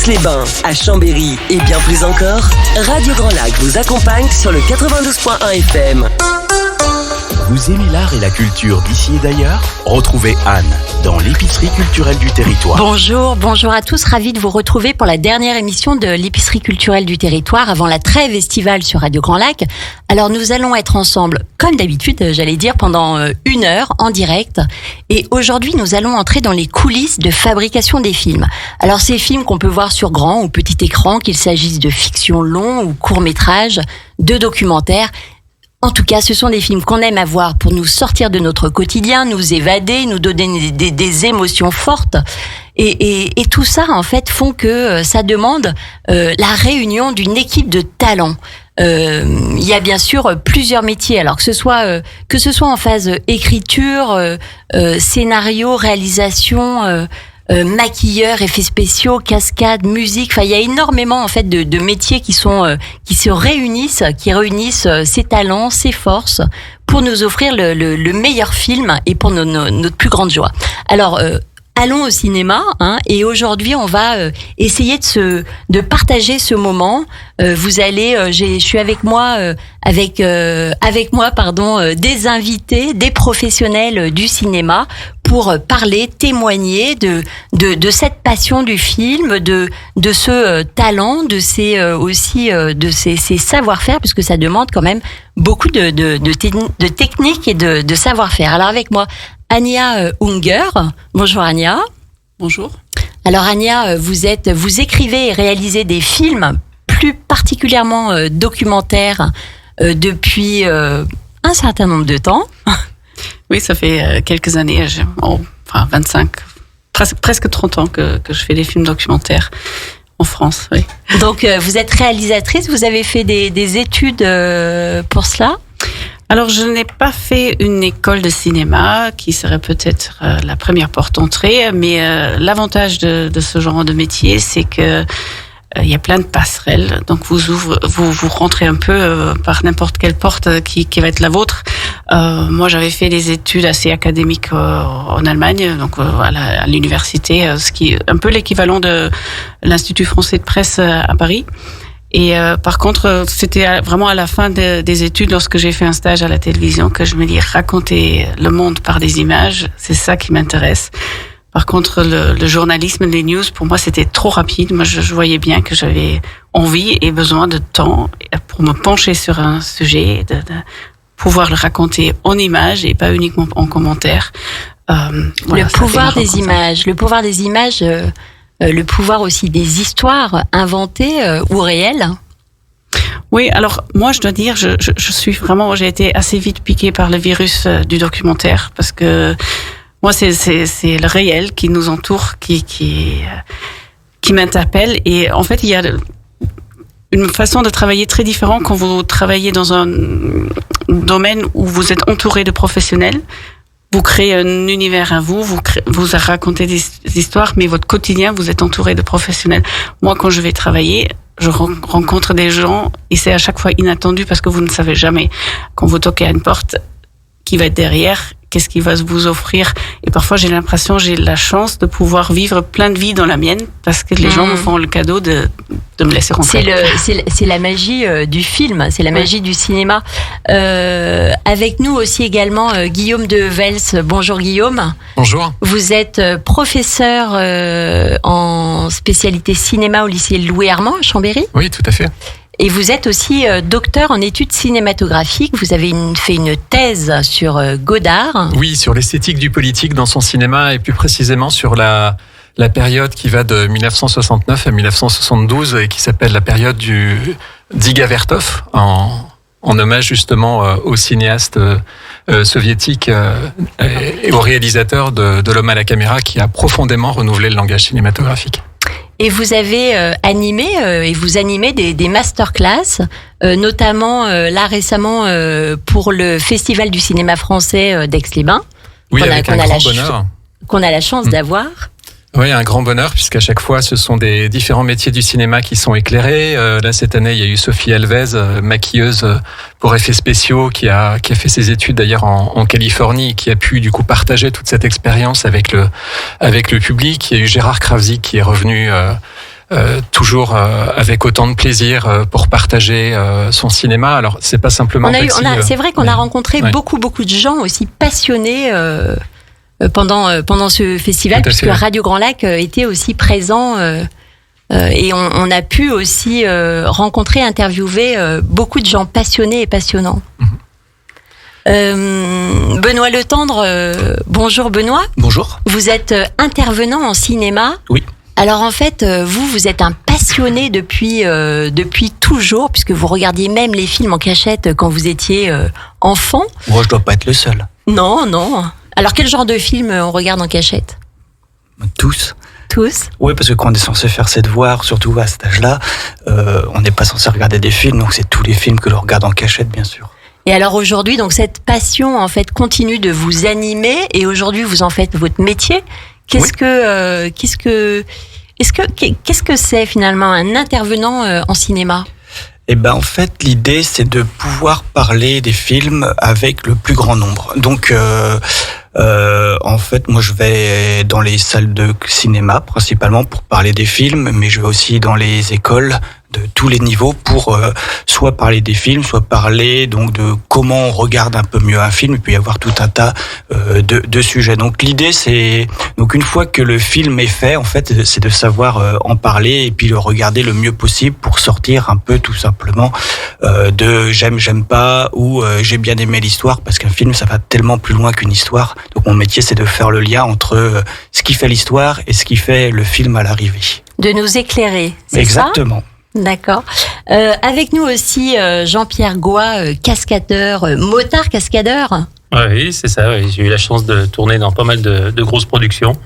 Aix-les-Bains, à Chambéry et bien plus encore, Radio Grand Lac vous accompagne sur le 92.1 FM. Vous aimez l'art et la culture d'ici et d'ailleurs ? Retrouvez Anne dans l'épicerie culturelle du territoire. Bonjour à tous, ravi de vous retrouver pour la dernière émission de l'épicerie culturelle du territoire avant la trêve estivale sur Radio Grand Lac. Alors nous allons être ensemble, comme d'habitude, j'allais dire, pendant 1 heure en direct. Et aujourd'hui, nous allons entrer dans les coulisses de fabrication des films. Alors ces films qu'on peut voir sur grand ou petit écran, qu'il s'agisse de fiction long ou court métrage, de documentaires. En tout cas, ce sont des films qu'on aime avoir pour nous sortir de notre quotidien, nous évader, nous donner des émotions fortes. Et tout ça, en fait, font que ça demande la réunion d'une équipe de talents. Il y a bien sûr plusieurs métiers, alors que ce soit en phase écriture, scénario, réalisation, maquilleurs, effets spéciaux, cascades, musique. Enfin, il y a énormément en fait de métiers qui réunissent ces talents, ces forces pour nous offrir le meilleur film et pour notre plus grande joie. Alors allons au cinéma, et aujourd'hui on va essayer de partager ce moment. Je suis avec moi des invités, des professionnels du cinéma pour parler, témoigner de cette passion du film, de ce talent, de ces savoir-faire, puisque ça demande quand même beaucoup de technique et de savoir-faire. Alors avec moi, Anya Unger. Bonjour Anya. Bonjour. Alors Anya, vous écrivez et réalisez des films, plus particulièrement documentaires, depuis un certain nombre de temps. Oui, ça fait quelques années, 25, presque 30 ans que je fais des films documentaires en France. Oui. Donc vous êtes réalisatrice, vous avez fait des études pour cela ? Alors, je n'ai pas fait une école de cinéma, qui serait peut-être la première porte d'entrée, mais l'avantage de ce genre de métier, c'est que il y a plein de passerelles. Donc, vous rentrez un peu par n'importe quelle porte qui va être la vôtre. Moi, j'avais fait des études assez académiques en Allemagne, donc à l'université, ce qui est un peu l'équivalent de l'Institut français de presse à Paris. Et par contre, c'était vraiment à la fin des études, lorsque j'ai fait un stage à la télévision, que je me dis raconter le monde par des images, c'est ça qui m'intéresse. Par contre, le journalisme, les news, pour moi, c'était trop rapide. Moi, je voyais bien que j'avais envie et besoin de temps pour me pencher sur un sujet, de pouvoir le raconter en images et pas uniquement en commentaires. Le pouvoir des images, le pouvoir aussi des histoires inventées ou réelles. Oui, alors moi je dois dire, j'ai été assez vite piquée par le virus du documentaire, parce que moi c'est le réel qui nous entoure, qui m'interpelle. Et en fait il y a une façon de travailler très différente quand vous travaillez dans un domaine où vous êtes entouré de professionnels. Vous créez un univers à vous racontez des histoires, mais votre quotidien, vous êtes entouré de professionnels. Moi, quand je vais travailler, je rencontre des gens et c'est à chaque fois inattendu, parce que vous ne savez jamais, quand vous toquez à une porte, qui va être derrière, qu'est-ce qu'il va vous offrir. Et parfois, j'ai la chance de pouvoir vivre plein de vies dans la mienne, parce que les gens me font le cadeau de me laisser rentrer. C'est la magie du film, c'est la magie du cinéma. Avec nous aussi également Guillaume de Vels. Bonjour Guillaume. Bonjour. Vous êtes professeur en spécialité cinéma au lycée Louis Armand à Chambéry. Oui, tout à fait. Et vous êtes aussi docteur en études cinématographiques. Vous avez fait une thèse sur Godard. Oui, sur l'esthétique du politique dans son cinéma, et plus précisément sur la période qui va de 1969 à 1972 et qui s'appelle la période d'Iga Vertov, en hommage justement au cinéaste soviétique et au réalisateur de L'Homme à la caméra, qui a profondément renouvelé le langage cinématographique. Et vous avez animé et vous animez des masterclass, notamment là récemment pour le Festival du cinéma français d'Aix-les-Bains. Oui, avec un grand bonheur. Qu'on a la chance d'avoir. Oui, un grand bonheur, puisqu'à chaque fois, ce sont des différents métiers du cinéma qui sont éclairés. Là, cette année, il y a eu Sophie Alves, maquilleuse pour effets spéciaux, qui a fait ses études d'ailleurs en Californie, qui a pu du coup partager toute cette expérience avec le public. Il y a eu Gérard Krawczyk qui est revenu toujours avec autant de plaisir pour partager son cinéma. Alors c'est pas simplement. C'est vrai qu'on a rencontré beaucoup de gens aussi passionnés pendant ce festival, puisque Radio Grand Lac était aussi présent. Et on a pu aussi rencontrer, interviewer beaucoup de gens passionnés et passionnants. Benoît Letendre, bonjour Benoît. Bonjour. Vous êtes intervenant en cinéma. Oui. Alors en fait, vous êtes un passionné depuis toujours, puisque vous regardiez même les films en cachette quand vous étiez enfant. Moi, je dois pas être le seul. Non. Alors quel genre de film on regarde en cachette ? Tous. Oui, parce que quand on est censé faire ses devoirs, surtout à cet âge-là, on n'est pas censé regarder des films, donc c'est tous les films que l'on regarde en cachette, bien sûr. Et alors aujourd'hui, donc cette passion en fait continue de vous animer, et aujourd'hui vous en faites votre métier. Qu'est-ce que c'est finalement un intervenant en cinéma ? Eh ben en fait, l'idée c'est de pouvoir parler des films avec le plus grand nombre. Donc en fait, moi je vais dans les salles de cinéma principalement pour parler des films, mais je vais aussi dans les écoles de tous les niveaux pour soit parler des films, soit parler donc de comment on regarde un peu mieux un film. Il peut y avoir tout un tas de sujets. Donc l'idée c'est donc une fois que le film est fait, en fait, c'est de savoir en parler et puis le regarder le mieux possible pour sortir un peu tout simplement de j'aime pas ou j'ai bien aimé l'histoire, parce qu'un film ça va tellement plus loin qu'une histoire. Donc mon métier c'est de faire le lien entre ce qui fait l'histoire et ce qui fait le film à l'arrivée. De nous éclairer, c'est exactement. Ça ? D'accord. Avec nous aussi Jean-Pierre Goy, cascadeur, motard cascadeur. Oui, c'est ça. Oui. J'ai eu la chance de tourner dans pas mal de grosses productions.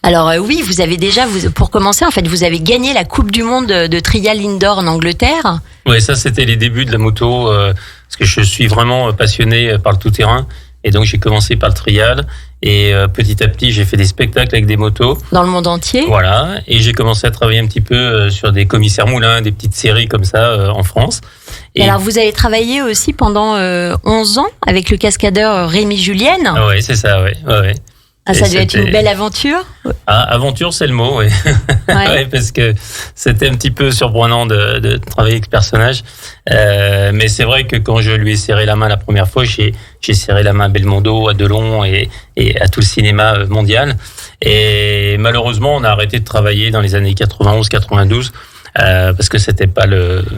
Alors oui, vous avez déjà, pour commencer, en fait, vous avez gagné la Coupe du Monde de trial indoor en Angleterre. Oui, ça c'était les débuts de la moto, parce que je suis vraiment passionné par le tout-terrain. Et donc j'ai commencé par le trial, et petit à petit j'ai fait des spectacles avec des motos. Dans le monde entier. Voilà, et j'ai commencé à travailler un petit peu sur des commissaires moulins, des petites séries comme ça en France. Et alors vous avez travaillé aussi pendant 11 ans avec le cascadeur Rémi Julienne. Ah oui, c'est ça, oui. Ouais. Ah, ça devait être une belle aventure. Ah, aventure, c'est le mot, oui. Ouais, parce que c'était un petit peu surprenant de travailler avec ce personnage. Mais c'est vrai que quand je lui ai serré la main la première fois, j'ai serré la main à Belmondo, à Delon et à tout le cinéma mondial. Et malheureusement, on a arrêté de travailler dans les années 91-92 parce que c'était pas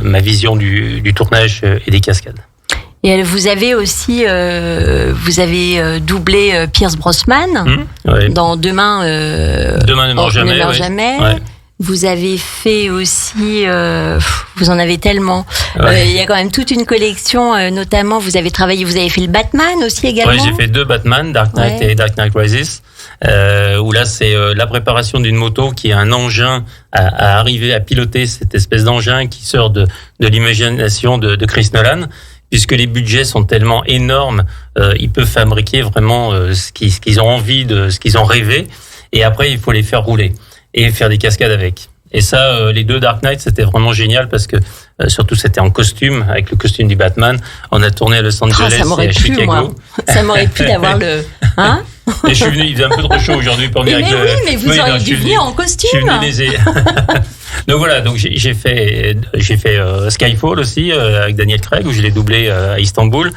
ma vision du tournage et des cascades. Et vous avez aussi doublé Pierce Brosnan dans Demain ne meurt jamais. Ouais. Vous avez fait aussi, vous en avez tellement. Il y a quand même toute une collection, notamment vous avez fait le Batman aussi également. Oui, j'ai fait 2 Batman, Dark Knight et Dark Knight Rises, où là c'est la préparation d'une moto qui est un engin à arriver à piloter, cette espèce d'engin qui sort de l'imagination de Chris Nolan. Puisque les budgets sont tellement énormes, ils peuvent fabriquer vraiment ce qu'ils ont envie ce qu'ils ont rêvé, et après il faut les faire rouler et faire des cascades avec. Et ça, les 2 Dark Knight, c'était vraiment génial parce que surtout c'était en costume, avec le costume du Batman. On a tourné à Los Angeles et à Chicago. Moi. Ça m'aurait plu d'avoir le. Hein? Et je suis venu, il faisait un peu trop chaud aujourd'hui pour venir avec mais vous auriez dû venir en costume. Je suis venu léger. Donc voilà, donc j'ai fait Skyfall aussi avec Daniel Craig, où je l'ai doublé à Istanbul.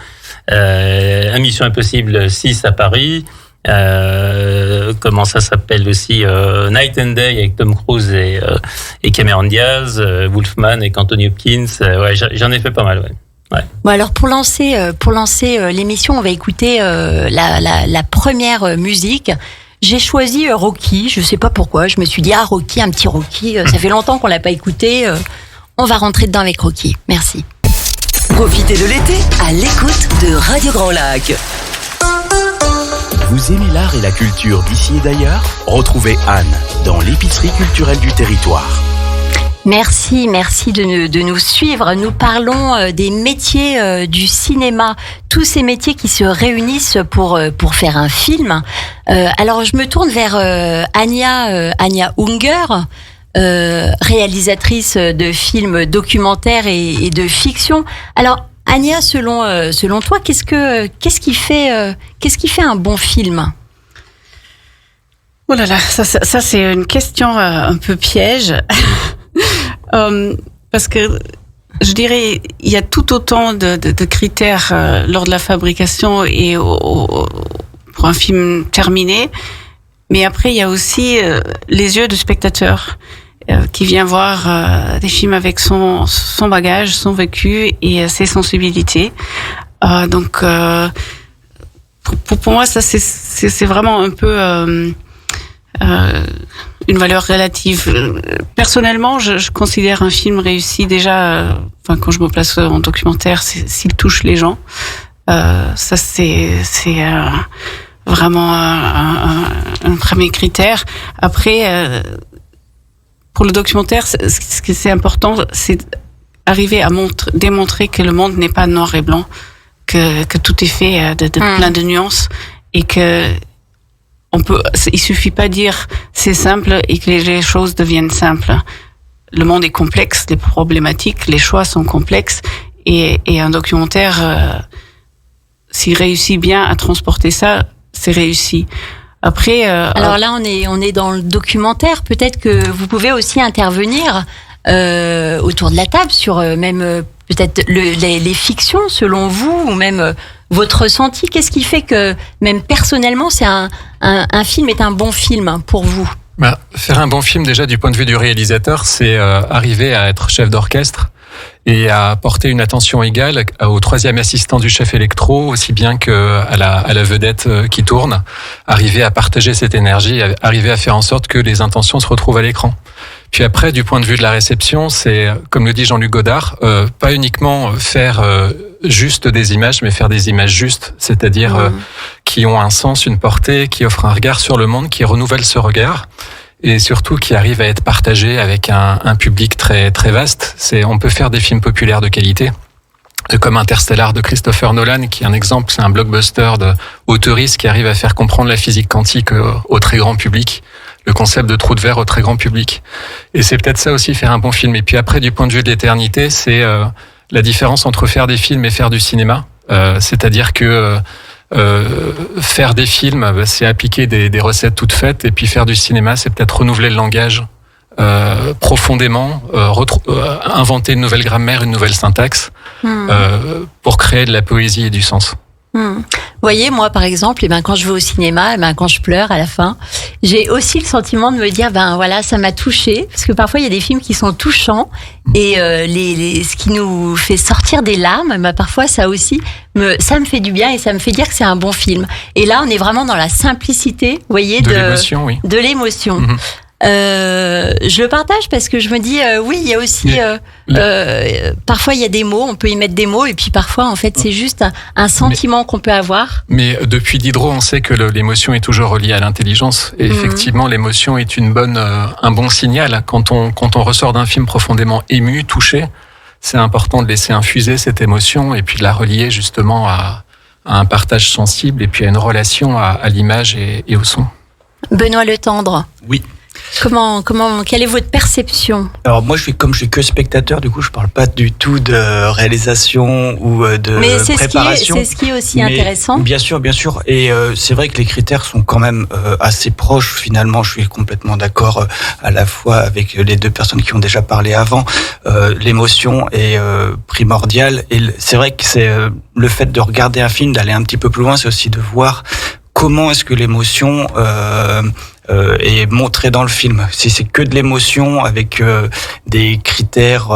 Un Mission Impossible 6 à Paris. Comment ça s'appelle aussi, Night and Day avec Tom Cruise et Cameron Diaz, Wolfman avec Anthony Hopkins. Ouais, j'en ai fait pas mal. Ouais. Bon, alors pour lancer l'émission, on va écouter la première musique. J'ai choisi Rocky, je sais pas pourquoi, je me suis dit Rocky, un petit Rocky, ça fait longtemps qu'on l'a pas écouté, on va rentrer dedans avec Rocky. Merci. Profitez de l'été à l'écoute de Radio Grand Lac. Vous aimez l'art et la culture d'ici et d'ailleurs ? Retrouvez Anne dans l'épicerie culturelle du territoire. Merci de nous suivre. Nous parlons des métiers du cinéma, tous ces métiers qui se réunissent pour faire un film. Alors je me tourne vers Anya Unger, réalisatrice de films documentaires et de fiction. Alors Anya, selon toi, qu'est-ce qui fait un bon film ? Oh là là, ça c'est une question un peu piège. Parce que je dirais, il y a tout autant de critères lors de la fabrication et pour un film terminé. Mais après, il y a aussi les yeux du spectateur qui vient voir des films avec son bagage, son vécu et ses sensibilités. Donc, pour moi, ça c'est vraiment un peu une valeur relative. Personnellement, je considère un film réussi déjà. Quand je me place en documentaire, s'il touche les gens, ça c'est vraiment un premier critère. Après, pour le documentaire, ce qui est important, c'est arriver à démontrer que le monde n'est pas noir et blanc, que tout est fait de plein de nuances et que il suffit pas de dire c'est simple et que les choses deviennent simples. Le monde est complexe, les problématiques, les choix sont complexes et un documentaire, s'il réussit bien à transporter ça, c'est réussi. Après, alors là, on est dans le documentaire. Peut-être que vous pouvez aussi intervenir autour de la table sur même peut-être les fictions selon vous ou même votre ressenti. Qu'est-ce qui fait que même personnellement, c'est un film est un bon film pour vous? Faire un bon film, déjà du point de vue du réalisateur, c'est arriver à être chef d'orchestre et à porter une attention égale au troisième assistant du chef électro, aussi bien qu'à la vedette qui tourne, arriver à partager cette énergie, arriver à faire en sorte que les intentions se retrouvent à l'écran. Puis après, du point de vue de la réception, c'est, comme le dit Jean-Luc Godard, pas uniquement faire juste des images, mais faire des images justes, c'est-à-dire qui ont un sens, une portée, qui offrent un regard sur le monde, qui renouvellent ce regard. Et surtout qui arrive à être partagé avec un public très très vaste. On peut faire des films populaires de qualité, comme Interstellar de Christopher Nolan, qui est un exemple, c'est un blockbuster auteuriste qui arrive à faire comprendre la physique quantique au très grand public, le concept de trou de verre au très grand public. Et c'est peut-être ça aussi, faire un bon film. Et puis après, du point de vue de l'éternité, c'est la différence entre faire des films et faire du cinéma. C'est-à-dire que faire des films, c'est appliquer des recettes toutes faites, et puis faire du cinéma, c'est peut-être renouveler le langage profondément, inventer une nouvelle grammaire, une nouvelle syntaxe, pour créer de la poésie et du sens. Vous voyez, moi, par exemple, quand je vais au cinéma, quand je pleure à la fin, j'ai aussi le sentiment de me dire, voilà, ça m'a touchée. Parce que parfois, il y a des films qui sont touchants et ce qui nous fait sortir des larmes, parfois, ça aussi, ça me fait du bien et ça me fait dire que c'est un bon film. Et là, on est vraiment dans la simplicité, vous voyez, de l'émotion, oui. De l'émotion. Mm-hmm. Je le partage parce que je me dis oui, il y a aussi parfois il y a des mots, on peut y mettre des mots et puis parfois en fait c'est juste un sentiment qu'on peut avoir. Mais depuis Diderot, on sait que l'émotion est toujours reliée à l'intelligence et effectivement l'émotion est un bon signal quand on ressort d'un film profondément ému, touché. C'est important de laisser infuser cette émotion et puis de la relier justement à un partage sensible et puis à une relation à l'image et au son. Benoît Letendre. Oui. Quelle est votre perception? Alors moi, je suis que spectateur, du coup, je parle pas du tout de réalisation ou de préparation. Mais c'est ce qui est aussi intéressant. Bien sûr. Et c'est vrai que les critères sont quand même assez proches. Finalement, je suis complètement d'accord à la fois avec les deux personnes qui ont déjà parlé avant. L'émotion est primordiale. Et c'est vrai que c'est le fait de regarder un film, d'aller un petit peu plus loin, c'est aussi de voir comment est-ce que l'émotion est montrée dans le film. Si c'est que de l'émotion avec des critères,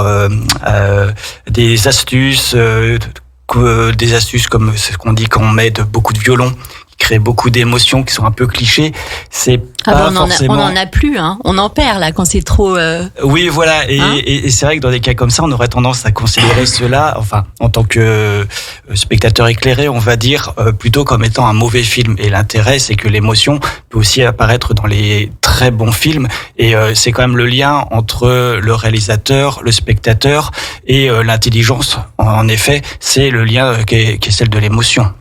des astuces comme ce qu'on dit quand on met beaucoup de violon, qui crée beaucoup d'émotions, qui sont un peu clichés, c'est pas forcément... on en a plus, hein. On en perd là quand c'est trop... Oui, voilà, et c'est vrai que dans des cas comme ça, on aurait tendance à considérer cela, enfin, en tant que spectateur éclairé, on va dire, plutôt comme étant un mauvais film. Et l'intérêt, c'est que l'émotion peut aussi apparaître dans les très bons films, et c'est quand même le lien entre le réalisateur, le spectateur et l'intelligence. En effet, c'est le lien qui est celle de l'émotion.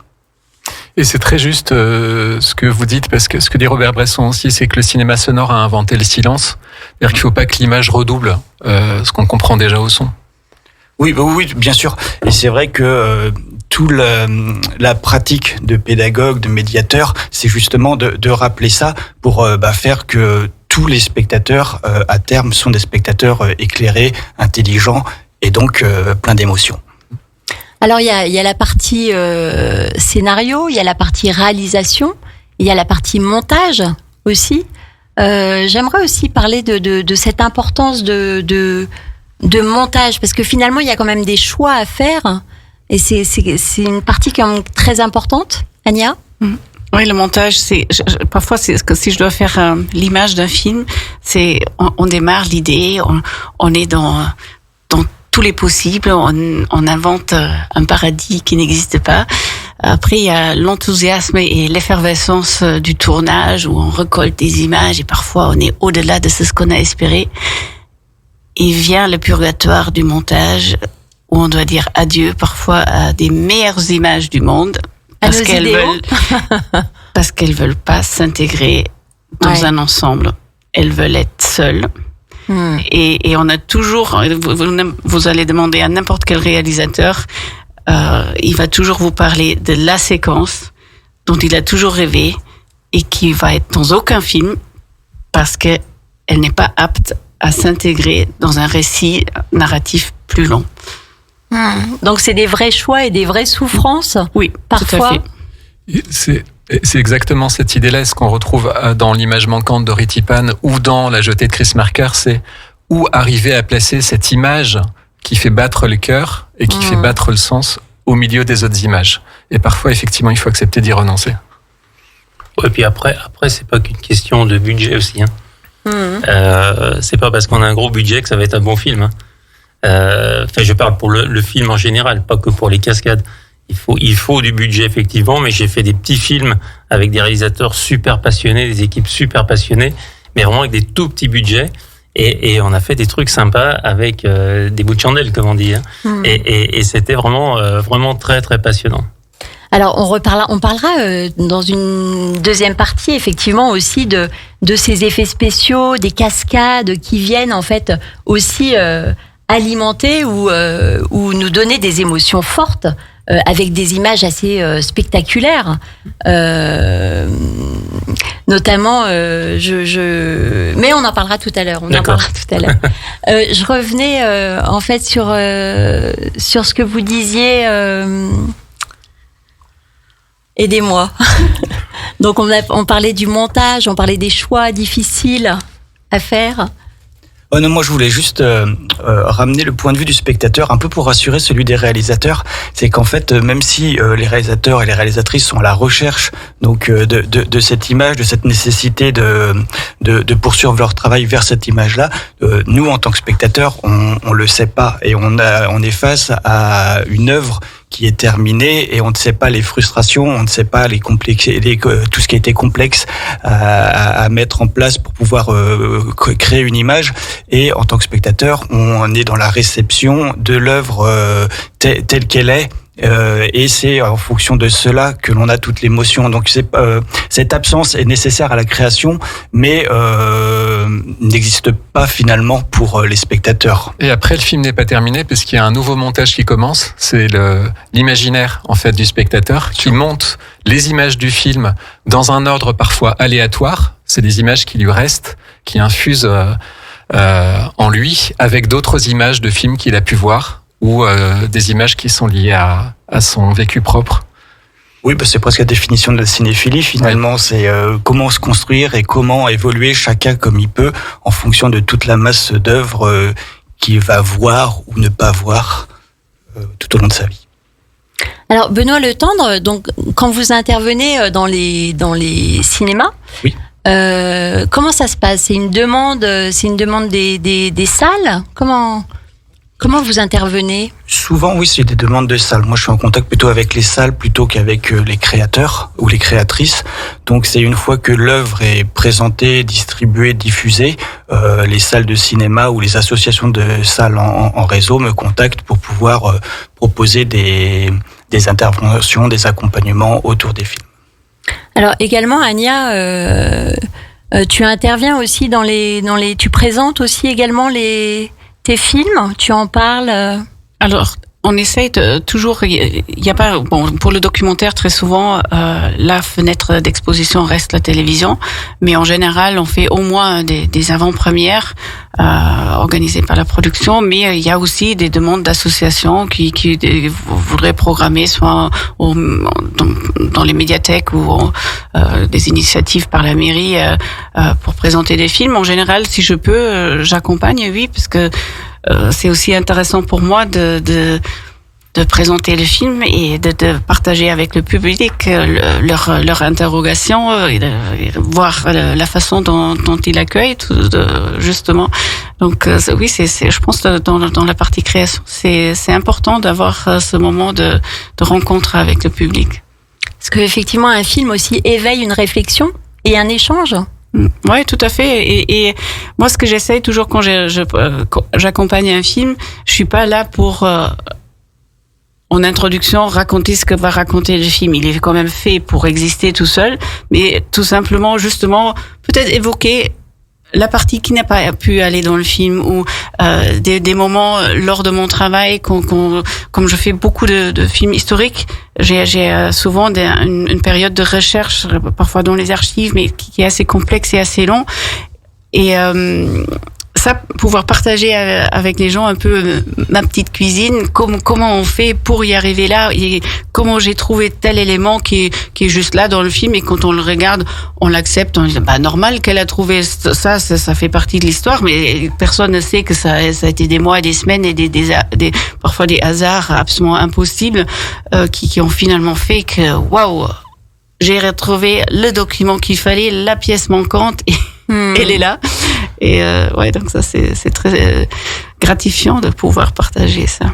Et c'est très juste ce que vous dites, parce que ce que dit Robert Bresson aussi, c'est que le cinéma sonore a inventé le silence. C'est-à-dire qu'il ne faut pas que l'image redouble ce qu'on comprend déjà au son. Oui, bien sûr. Et c'est vrai que toute la pratique de pédagogue, de médiateur, c'est justement de rappeler ça pour faire que tous les spectateurs, à terme, sont des spectateurs éclairés, intelligents et donc plein d'émotions. Alors il y a la partie scénario, il y a la partie réalisation, il y a la partie montage aussi. J'aimerais aussi parler de cette importance de montage, parce que finalement il y a quand même des choix à faire, et c'est une partie quand même très importante. Ania? Oui, le montage, parfois si je dois faire l'image d'un film, on démarre l'idée, on est dans tous les possibles, on invente un paradis qui n'existe pas. Après, il y a l'enthousiasme et l'effervescence du tournage, où on récolte des images et parfois on est au-delà de ce qu'on a espéré. Et vient le purgatoire du montage, où on doit dire adieu parfois à des meilleures images du monde, parce qu'elles veulent pas s'intégrer dans un ensemble. Elles veulent être seules. Et on a toujours, vous allez demander à n'importe quel réalisateur, il va toujours vous parler de la séquence dont il a toujours rêvé et qui va être dans aucun film parce qu'elle n'est pas apte à s'intégrer dans un récit narratif plus long. Donc c'est des vrais choix et des vraies souffrances. Oui, parfois. tout à fait. C'est exactement cette idée-là, ce qu'on retrouve dans l'image manquante de Ritipan ou dans La jetée de Chris Marker, c'est où arriver à placer cette image qui fait battre le cœur et qui fait battre le sens au milieu des autres images. Et parfois, effectivement, il faut accepter d'y renoncer. Et puis après, c'est pas qu'une question de budget aussi. C'est pas parce qu'on a un gros budget que ça va être un bon film. Je parle pour le film en général, pas que pour les cascades. Il faut du budget, effectivement, mais j'ai fait des petits films avec des réalisateurs super passionnés, des équipes super passionnées, mais vraiment avec des tout petits budgets. Et on a fait des trucs sympas avec des bouts de chandelle, comme on dit. Et c'était vraiment très, très passionnant. Alors, on parlera dans une deuxième partie, effectivement, aussi de ces effets spéciaux, des cascades qui viennent, en fait, aussi alimenter ou nous donner des émotions fortes, avec des images assez spectaculaires. Notamment, mais on en parlera tout à l'heure. Je revenais en fait sur ce que vous disiez. Aidez-moi. Donc on parlait du montage, on parlait des choix difficiles à faire. Oh non, moi je voulais juste ramener le point de vue du spectateur, un peu pour rassurer celui des réalisateurs. C'est qu'en fait, même si les réalisateurs et les réalisatrices sont à la recherche donc de cette image, de cette nécessité de poursuivre leur travail vers cette image-là, nous en tant que spectateurs, on le sait pas et on est face à une œuvre qui est terminée et on ne sait pas les frustrations, on ne sait pas tout ce qui a été complexe à mettre en place pour pouvoir créer une image. Et en tant que spectateur, on est dans la réception de l'œuvre telle qu'elle est. Et c'est en fonction de cela que l'on a toute l'émotion. Donc cette absence est nécessaire à la création, mais n'existe pas finalement pour les spectateurs. Et après, le film n'est pas terminé puisqu'il y a un nouveau montage qui commence. C'est l'imaginaire en fait du spectateur qui monte les images du film dans un ordre parfois aléatoire. C'est des images qui lui restent, qui infusent en lui avec d'autres images de films qu'il a pu voir, ou des images qui sont liées à son vécu propre. Oui, c'est presque la définition de la cinéphilie finalement. Ouais. C'est comment se construire et comment évoluer chacun comme il peut en fonction de toute la masse d'œuvres qu'il va voir ou ne pas voir tout au long de sa vie. Alors Benoît Le Tendre, donc quand vous intervenez dans les cinémas, oui. Comment ça se passe ? C'est une demande des salles ? Comment vous intervenez ? Souvent, oui, c'est des demandes de salles. Moi, je suis en contact plutôt avec les salles plutôt qu'avec les créateurs ou les créatrices. Donc, c'est une fois que l'œuvre est présentée, distribuée, diffusée, les salles de cinéma ou les associations de salles en réseau me contactent pour pouvoir proposer des interventions, des accompagnements autour des films. Alors, également, Ania, tu interviens aussi tu présentes aussi également tes films, tu en parles Alors, On essaye toujours. Il y a pas pour le documentaire très souvent la fenêtre d'exposition reste la télévision, mais en général on fait au moins des avant-premières organisées par la production. Mais il y a aussi des demandes d'associations qui voudraient programmer soit dans les médiathèques ou des initiatives par la mairie pour présenter des films. En général, si je peux, j'accompagne, oui, parce que c'est aussi intéressant pour moi de présenter le film et de partager avec le public leur interrogation et de voir la façon dont il accueille justement. Donc oui, c'est je pense dans la partie création, c'est important d'avoir ce moment de rencontre avec le public. Parce que effectivement un film aussi éveille une réflexion et un échange. Ouais, tout à fait. Et moi, ce que j'essaye toujours quand j'accompagne un film, je suis pas là pour en introduction raconter ce que va raconter le film. Il est quand même fait pour exister tout seul, mais tout simplement, justement, peut-être évoquer la partie qui n'a pas pu aller dans le film ou des moments lors de mon travail comme je fais beaucoup de films historiques, j'ai souvent une période de recherche parfois dans les archives mais qui est assez complexe et assez long et ça, pouvoir partager avec les gens un peu ma petite cuisine, comment on fait pour y arriver là, et comment j'ai trouvé tel élément qui est juste là dans le film, et quand on le regarde, on l'accepte, on dit normal qu'elle a trouvé ça fait partie de l'histoire, mais personne ne sait que ça a été des mois et des semaines et des parfois des hasards absolument impossibles qui ont finalement fait que waouh, j'ai retrouvé le document qu'il fallait, la pièce manquante, et elle est là. Et ouais, donc ça c'est très gratifiant de pouvoir partager ça.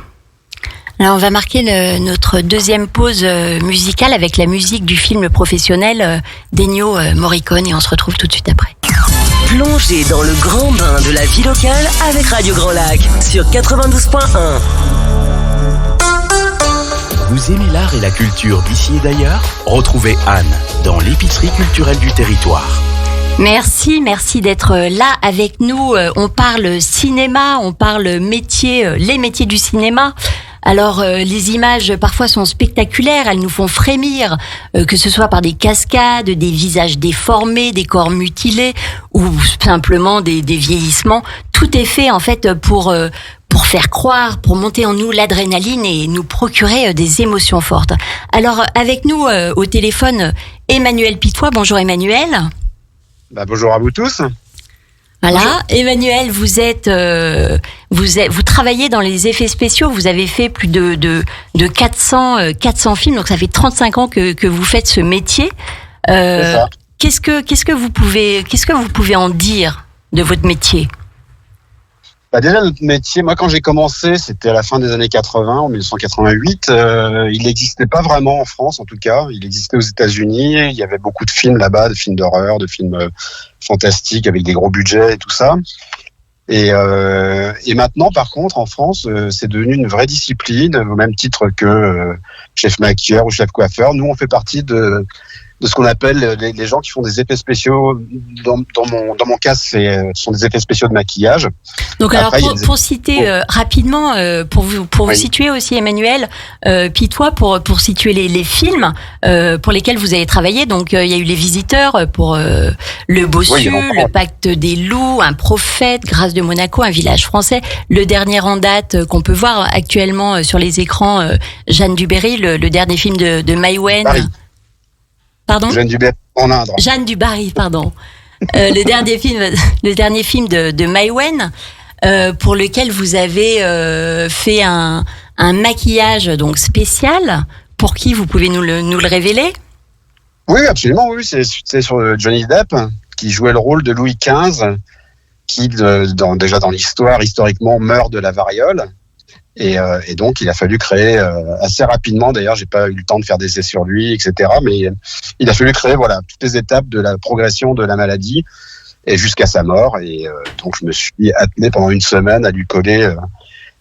Alors on va marquer notre deuxième pause musicale avec la musique du film professionnel d'Ennio Morricone, et on se retrouve tout de suite après. Plongez dans le grand bain de la vie locale avec Radio Grand Lac sur 92.1. Vous aimez l'art et la culture d'ici et d'ailleurs? Retrouvez Anne dans l'épicerie culturelle du territoire. Merci d'être là avec nous. On parle cinéma, on parle métier, les métiers du cinéma. Alors les images parfois sont spectaculaires, elles nous font frémir, que ce soit par des cascades, des visages déformés, des corps mutilés ou simplement des vieillissements. Tout est fait en fait pour faire croire, pour monter en nous l'adrénaline et nous procurer des émotions fortes. Alors avec nous au téléphone Emmanuel Pitois. Bonjour Emmanuel. Bonjour à vous tous. Voilà, bonjour. Emmanuel, vous travaillez dans les effets spéciaux. Vous avez fait plus de 400 films, donc ça fait 35 ans que vous faites ce métier. C'est ça. Qu'est-ce que vous pouvez en dire de votre métier? Déjà, notre métier, moi quand j'ai commencé, c'était à la fin des années 80, en 1988. Il n'existait pas vraiment en France, en tout cas. Il existait aux États-Unis. Il y avait beaucoup de films là-bas, de films d'horreur, de films fantastiques avec des gros budgets et tout ça. Et maintenant, par contre, en France, c'est devenu une vraie discipline, au même titre que chef maquilleur ou chef coiffeur. Nous, on fait partie de ce qu'on appelle les gens qui font des effets spéciaux. Dans mon cas, ce sont des effets spéciaux de maquillage. Donc après, alors pour citer rapidement, pour vous situer aussi Emmanuel Pitois, pour situer les films pour lesquels vous avez travaillé. Donc il y a eu Les Visiteurs pour Le Bossu, Le Pacte des Loups, Un Prophète, Grâce de Monaco, Un Village Français. Le dernier en date qu'on peut voir actuellement sur les écrans, Jeanne du Barry, le dernier film de Maïwenn. Pardon ? Jeanne du Barry en Inde. Jeanne du Barry, pardon. Le dernier film de Maïwenn, pour lequel vous avez fait un maquillage donc spécial. Pour qui vous pouvez nous le révéler ? Oui, absolument. Oui, c'est sur Johnny Depp qui jouait le rôle de Louis XV, qui déjà dans l'histoire historiquement meurt de la variole. Et donc, il a fallu créer assez rapidement. D'ailleurs, j'ai pas eu le temps de faire des essais sur lui, etc. Mais il a fallu créer, voilà, toutes les étapes de la progression de la maladie et jusqu'à sa mort. Et donc, je me suis attelé pendant une semaine à lui coller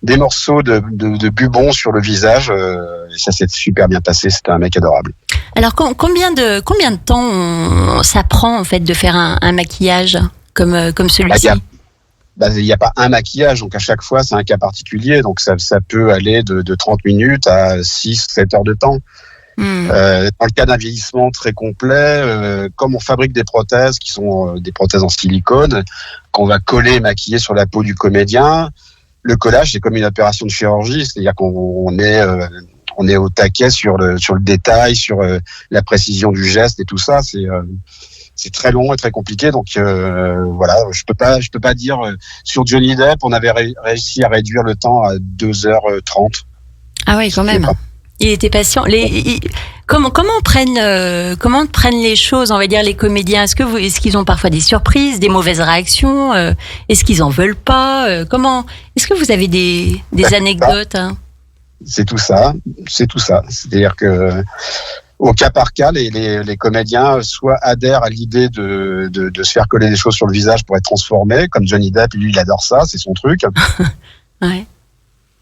des morceaux de bubon sur le visage. Et ça s'est super bien passé. C'était un mec adorable. Alors, combien de temps ça prend en fait de faire un maquillage comme celui-ci ? il n'y a pas un maquillage, donc à chaque fois c'est un cas particulier, donc ça peut aller de 30 minutes à 6-7 heures de temps. Dans le cas d'un vieillissement très complet, comme on fabrique des prothèses qui sont des prothèses en silicone, qu'on va coller et maquiller sur la peau du comédien, le collage c'est comme une opération de chirurgie, c'est-à-dire qu'on est au taquet sur le détail, sur la précision du geste et tout ça. C'est très long et très compliqué, donc voilà, je peux pas dire. Sur Johnny Depp, on avait réussi à réduire le temps à 2h30. Ah oui, quand même. Il était patient. Comment prennent les choses, on va dire, les comédiens? Est-ce qu'ils ont parfois des surprises, des mauvaises réactions? Est-ce qu'ils en veulent pas? Est-ce que vous avez des anecdotes, hein? C'est tout ça. C'est-à-dire que au cas par cas, les comédiens soit adhèrent à l'idée de se faire coller des choses sur le visage pour être transformés, comme Johnny Depp, lui il adore ça, c'est son truc. Ouais.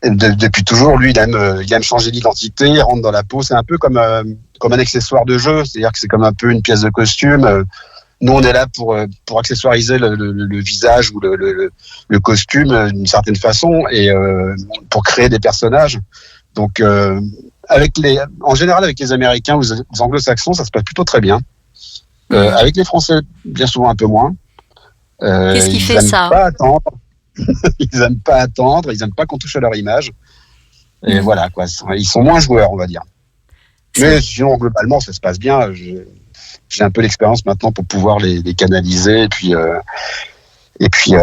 Depuis toujours, lui, il aime changer d'identité, il rentre dans la peau. C'est un peu comme un accessoire de jeu, c'est-à-dire que c'est comme un peu une pièce de costume. Nous, on est là pour accessoiriser le visage ou le costume d'une certaine façon et pour créer des personnages. Donc, en général, avec les Américains ou les Anglo-Saxons, ça se passe plutôt très bien. Avec les Français, bien souvent un peu moins. Qu'est-ce qui fait ça? Ils aiment pas attendre, ils aiment pas qu'on touche à leur image. Et voilà, quoi. Ils sont moins joueurs, on va dire. Mais sinon, globalement, ça se passe bien. J'ai un peu l'expérience maintenant pour pouvoir les canaliser et puis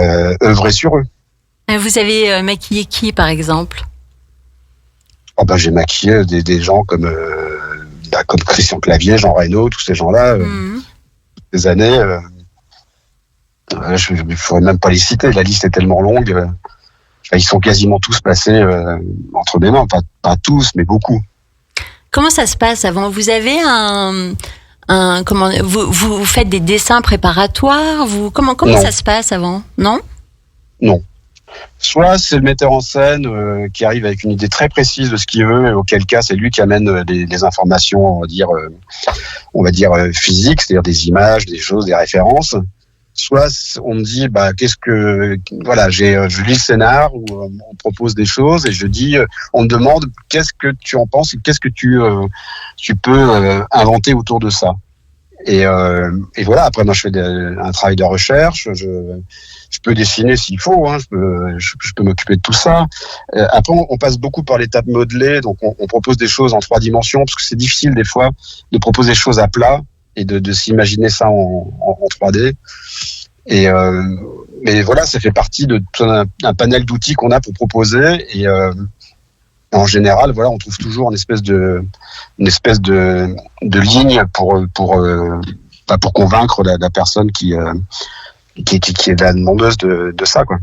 œuvrer sur eux. Vous avez maquillé qui, par exemple? J'ai maquillé des gens comme Christian Clavier, Jean Reno, tous ces gens-là. Des années. Je ne pourrais même pas les citer, la liste est tellement longue. Ils sont quasiment tous passés entre mes mains, pas tous, mais beaucoup. Comment ça se passe avant? Vous avez vous faites des dessins préparatoires? Comment ça se passe avant? Non. Soit c'est le metteur en scène qui arrive avec une idée très précise de ce qu'il veut, et auquel cas c'est lui qui amène les informations, on va dire physiques, c'est-à-dire des images, des choses, des références. Soit on me dit je lis le scénar ou on propose des choses et on me demande qu'est-ce que tu en penses et qu'est-ce que tu peux inventer autour de ça. Et voilà, après moi je fais un travail de recherche, je peux dessiner s'il faut, hein, je peux m'occuper de tout ça. Après on passe beaucoup par l'étape modelée, donc on propose des choses en 3 dimensions parce que c'est difficile des fois de proposer des choses à plat et de s'imaginer ça en 3D. Mais voilà, ça fait partie de tout un panel d'outils qu'on a pour proposer. Et en général, voilà, on trouve toujours une espèce de ligne pour convaincre la personne qui est la demandeuse de ça, quoi.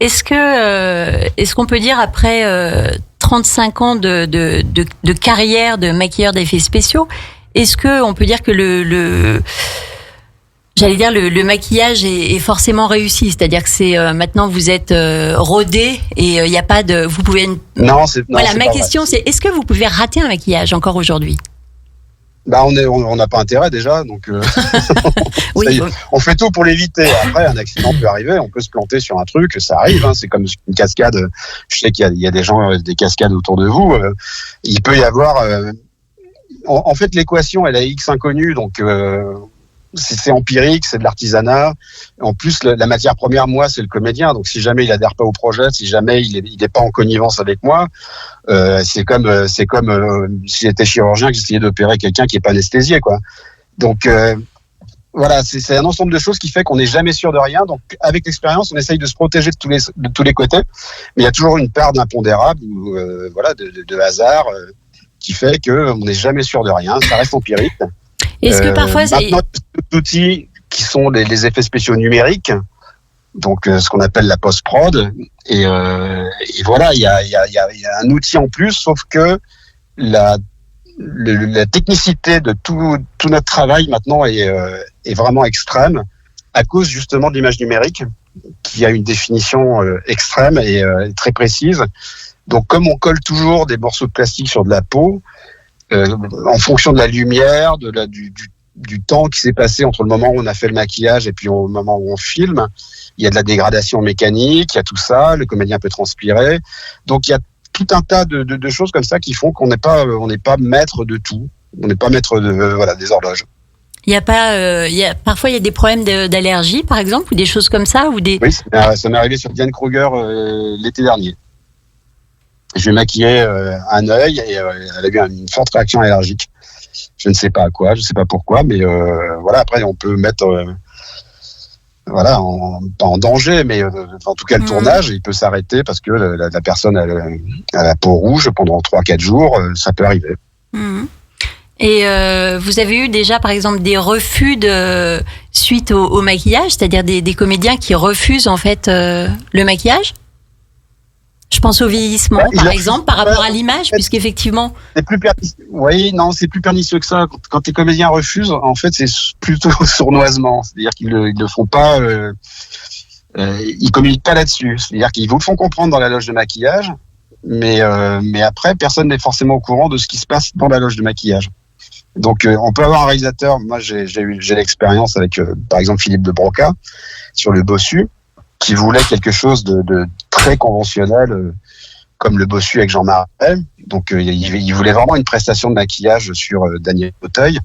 Est-ce qu'on peut dire après 35 ans de carrière de maquilleur d'effets spéciaux, est-ce qu'on peut dire que le maquillage est forcément réussi, c'est-à-dire que c'est maintenant vous êtes rodé et il n'y a pas de, vous pouvez. Non, c'est. Voilà, ma question c'est, est-ce que vous pouvez rater un maquillage encore aujourd'hui? On n'a pas intérêt déjà, donc oui. On fait tout pour l'éviter. Après, un accident peut arriver, on peut se planter sur un truc, ça arrive. Hein, c'est comme une cascade. Je sais qu'il y a des gens, des cascades autour de vous. Il peut y avoir. En fait, l'équation, elle a X inconnue, donc c'est empirique, c'est de l'artisanat. En plus, la matière première, moi, c'est le comédien. Donc, si jamais il adhère pas au projet, si jamais il est pas en connivence avec moi, c'est comme si j'étais chirurgien, que j'essayais d'opérer quelqu'un qui est pas anesthésié, quoi. Donc, voilà, c'est un ensemble de choses qui fait qu'on n'est jamais sûr de rien. Donc, avec l'expérience, on essaye de se protéger de tous les côtés. Mais il y a toujours une part d'impondérable ou de hasard qui fait qu'on n'est jamais sûr de rien. Ça reste empirique. Est-ce que parfois maintenant, des outils qui sont les effets spéciaux numériques, donc ce qu'on appelle la post-prod, et voilà, il y a un outil en plus, sauf que la technicité de tout notre travail maintenant est vraiment extrême à cause justement de l'image numérique qui a une définition extrême et très précise. Donc comme on colle toujours des morceaux de plastique sur de la peau, en fonction de la lumière, du temps qui s'est passé entre le moment où on a fait le maquillage et puis au moment où on filme. Il y a de la dégradation mécanique, il y a tout ça, le comédien peut transpirer. Donc il y a tout un tas de choses comme ça qui font qu'on n'est pas maître de tout. On n'est pas maître des horloges. Il y a pas, parfois il y a des problèmes d'allergie, par exemple, ou des choses comme ça, ou des. Oui, ça m'est arrivé sur Diane Kruger l'été dernier. Je lui ai maquillé un œil et elle a eu une forte réaction allergique. Je ne sais pas à quoi, je ne sais pas pourquoi, mais après on peut mettre pas en danger, mais en tout cas le tournage, il peut s'arrêter parce que la personne a la peau rouge pendant 3-4 jours, ça peut arriver. Et vous avez eu déjà, par exemple, des refus suite au maquillage, c'est-à-dire des comédiens qui refusent en fait le maquillage? Je pense au vieillissement, par exemple, par rapport à l'image, puisqu'effectivement... C'est plus pernicieux que ça. Quand les comédiens refusent, en fait, c'est plutôt sournoisement. C'est-à-dire qu'ils le font pas... ils communiquent pas là-dessus. C'est-à-dire qu'ils vous le font comprendre dans la loge de maquillage, mais après, personne n'est forcément au courant de ce qui se passe dans la loge de maquillage. Donc, on peut avoir un réalisateur... Moi, j'ai l'expérience avec, par exemple, Philippe de Broca, sur le Bossu, qui voulait quelque chose de très conventionnel, comme le Bossu avec Jean Marais. Donc, il voulait vraiment une prestation de maquillage sur Daniel Auteuil.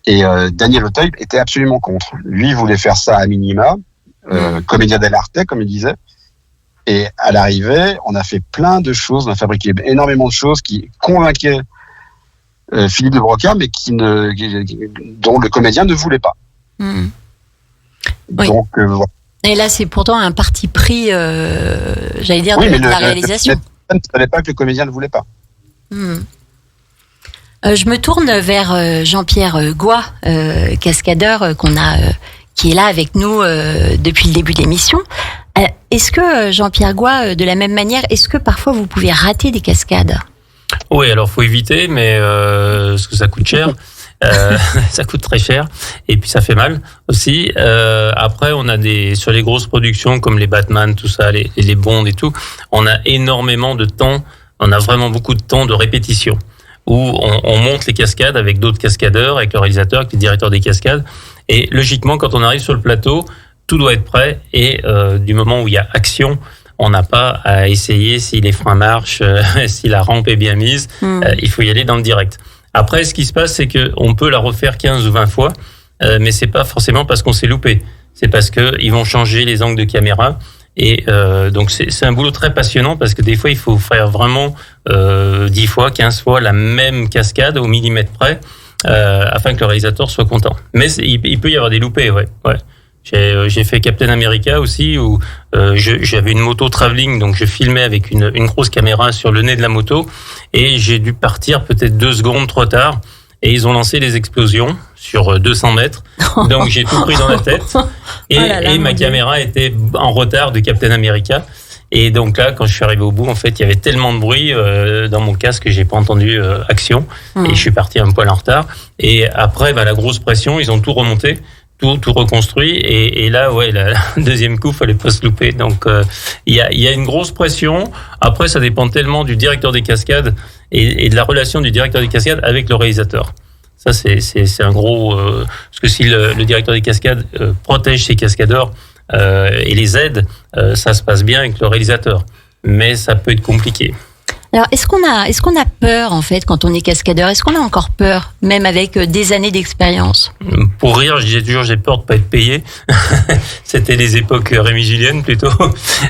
Et Daniel Auteuil était absolument contre. Lui, il voulait faire ça à minima, comédia dell'arte, comme il disait. Et à l'arrivée, on a fait plein de choses, on a fabriqué énormément de choses qui convainquaient Philippe de Broca, mais dont le comédien ne voulait pas. Oui. Donc, voilà. Et là, c'est pourtant un parti pris, j'allais dire, de la réalisation. Je ne savais pas que le comédien ne voulait pas. Je me tourne vers Jean-Pierre Goy, cascadeur qui est là avec nous depuis le début de l'émission. Est-ce que Jean-Pierre Goy, de la même manière, est-ce que parfois vous pouvez rater des cascades? Oui, alors faut éviter, mais parce que ça coûte cher. Ça coûte très cher et puis ça fait mal aussi. Après, on a sur les grosses productions comme les Batman, tout ça, les Bond et tout, on a énormément de temps. On a vraiment beaucoup de temps de répétition où on monte les cascades avec d'autres cascadeurs, avec le réalisateur, avec les directeurs des cascades. Et logiquement, quand on arrive sur le plateau, tout doit être prêt et du moment où il y a action, on n'a pas à essayer si les freins marchent, si la rampe est bien mise. Il faut y aller dans le direct. Après, ce qui se passe, c'est qu'on peut la refaire 15 ou 20 fois, mais c'est pas forcément parce qu'on s'est loupé. C'est parce qu'ils vont changer les angles de caméra. Et donc, c'est un boulot très passionnant parce que des fois, il faut faire vraiment 10 fois, 15 fois la même cascade au millimètre près afin que le réalisateur soit content. Mais il peut y avoir des loupés, ouais. J'ai fait Captain America aussi où j'avais une moto travelling, donc je filmais avec une grosse caméra sur le nez de la moto et j'ai dû partir peut-être 2 secondes trop tard et ils ont lancé les explosions sur 200 mètres. Donc j'ai tout pris dans la tête et ma caméra était en retard de Captain America. Et donc là, quand je suis arrivé au bout, en fait, il y avait tellement de bruit dans mon casque que j'ai pas entendu action et je suis parti un poil en retard. Et après, la grosse pression, ils ont tout remonté. Tout reconstruit et là la deuxième coup fallait pas se louper, donc il y a une grosse pression. Après ça dépend tellement du directeur des cascades et de la relation du directeur des cascades avec le réalisateur. Ça c'est un gros parce que si le directeur des cascades protège ses cascadeurs et les aide, ça se passe bien avec le réalisateur, mais ça peut être compliqué. Alors, est-ce qu'on a peur, en fait, quand on est cascadeur? Est-ce qu'on a encore peur, même avec des années d'expérience? Pour rire, je disais toujours, j'ai peur de pas être payé. C'était les époques Rémi Julienne, plutôt.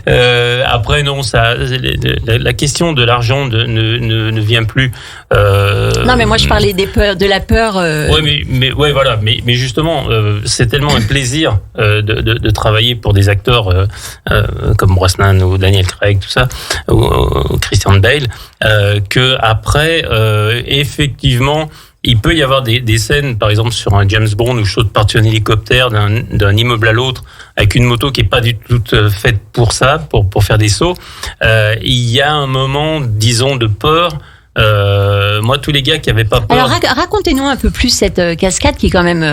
Après, non, la question de l'argent ne vient plus. Non, mais moi, je parlais de la peur. Oui, mais justement, c'est tellement un plaisir de travailler pour des acteurs comme Brosnan ou Daniel Craig, tout ça, ou Christian Bale. Que après, effectivement, il peut y avoir des scènes, par exemple sur un James Bond où je saute par-dessus un hélicoptère d'un immeuble à l'autre avec une moto qui est pas du tout faite pour ça, pour faire des sauts. Il y a un moment, disons, de peur. Moi, tous les gars qui avaient pas peur. Alors, racontez-nous un peu plus cette cascade qui est quand même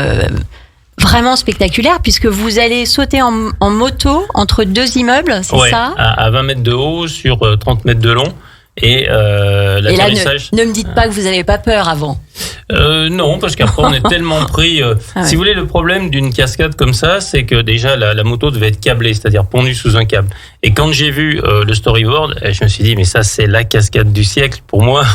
vraiment spectaculaire, puisque vous allez sauter en moto entre 2 immeubles, c'est ça? À 20 mètres de haut sur 30 mètres de long. Et l'atterrissage. Ne me dites pas que vous n'avez pas peur avant. Non, parce qu'après on est tellement pris. Si vous voulez, le problème d'une cascade comme ça, c'est que déjà la moto devait être câblée, c'est-à-dire pondue sous un câble. Et quand j'ai vu le storyboard, je me suis dit mais ça c'est la cascade du siècle pour moi.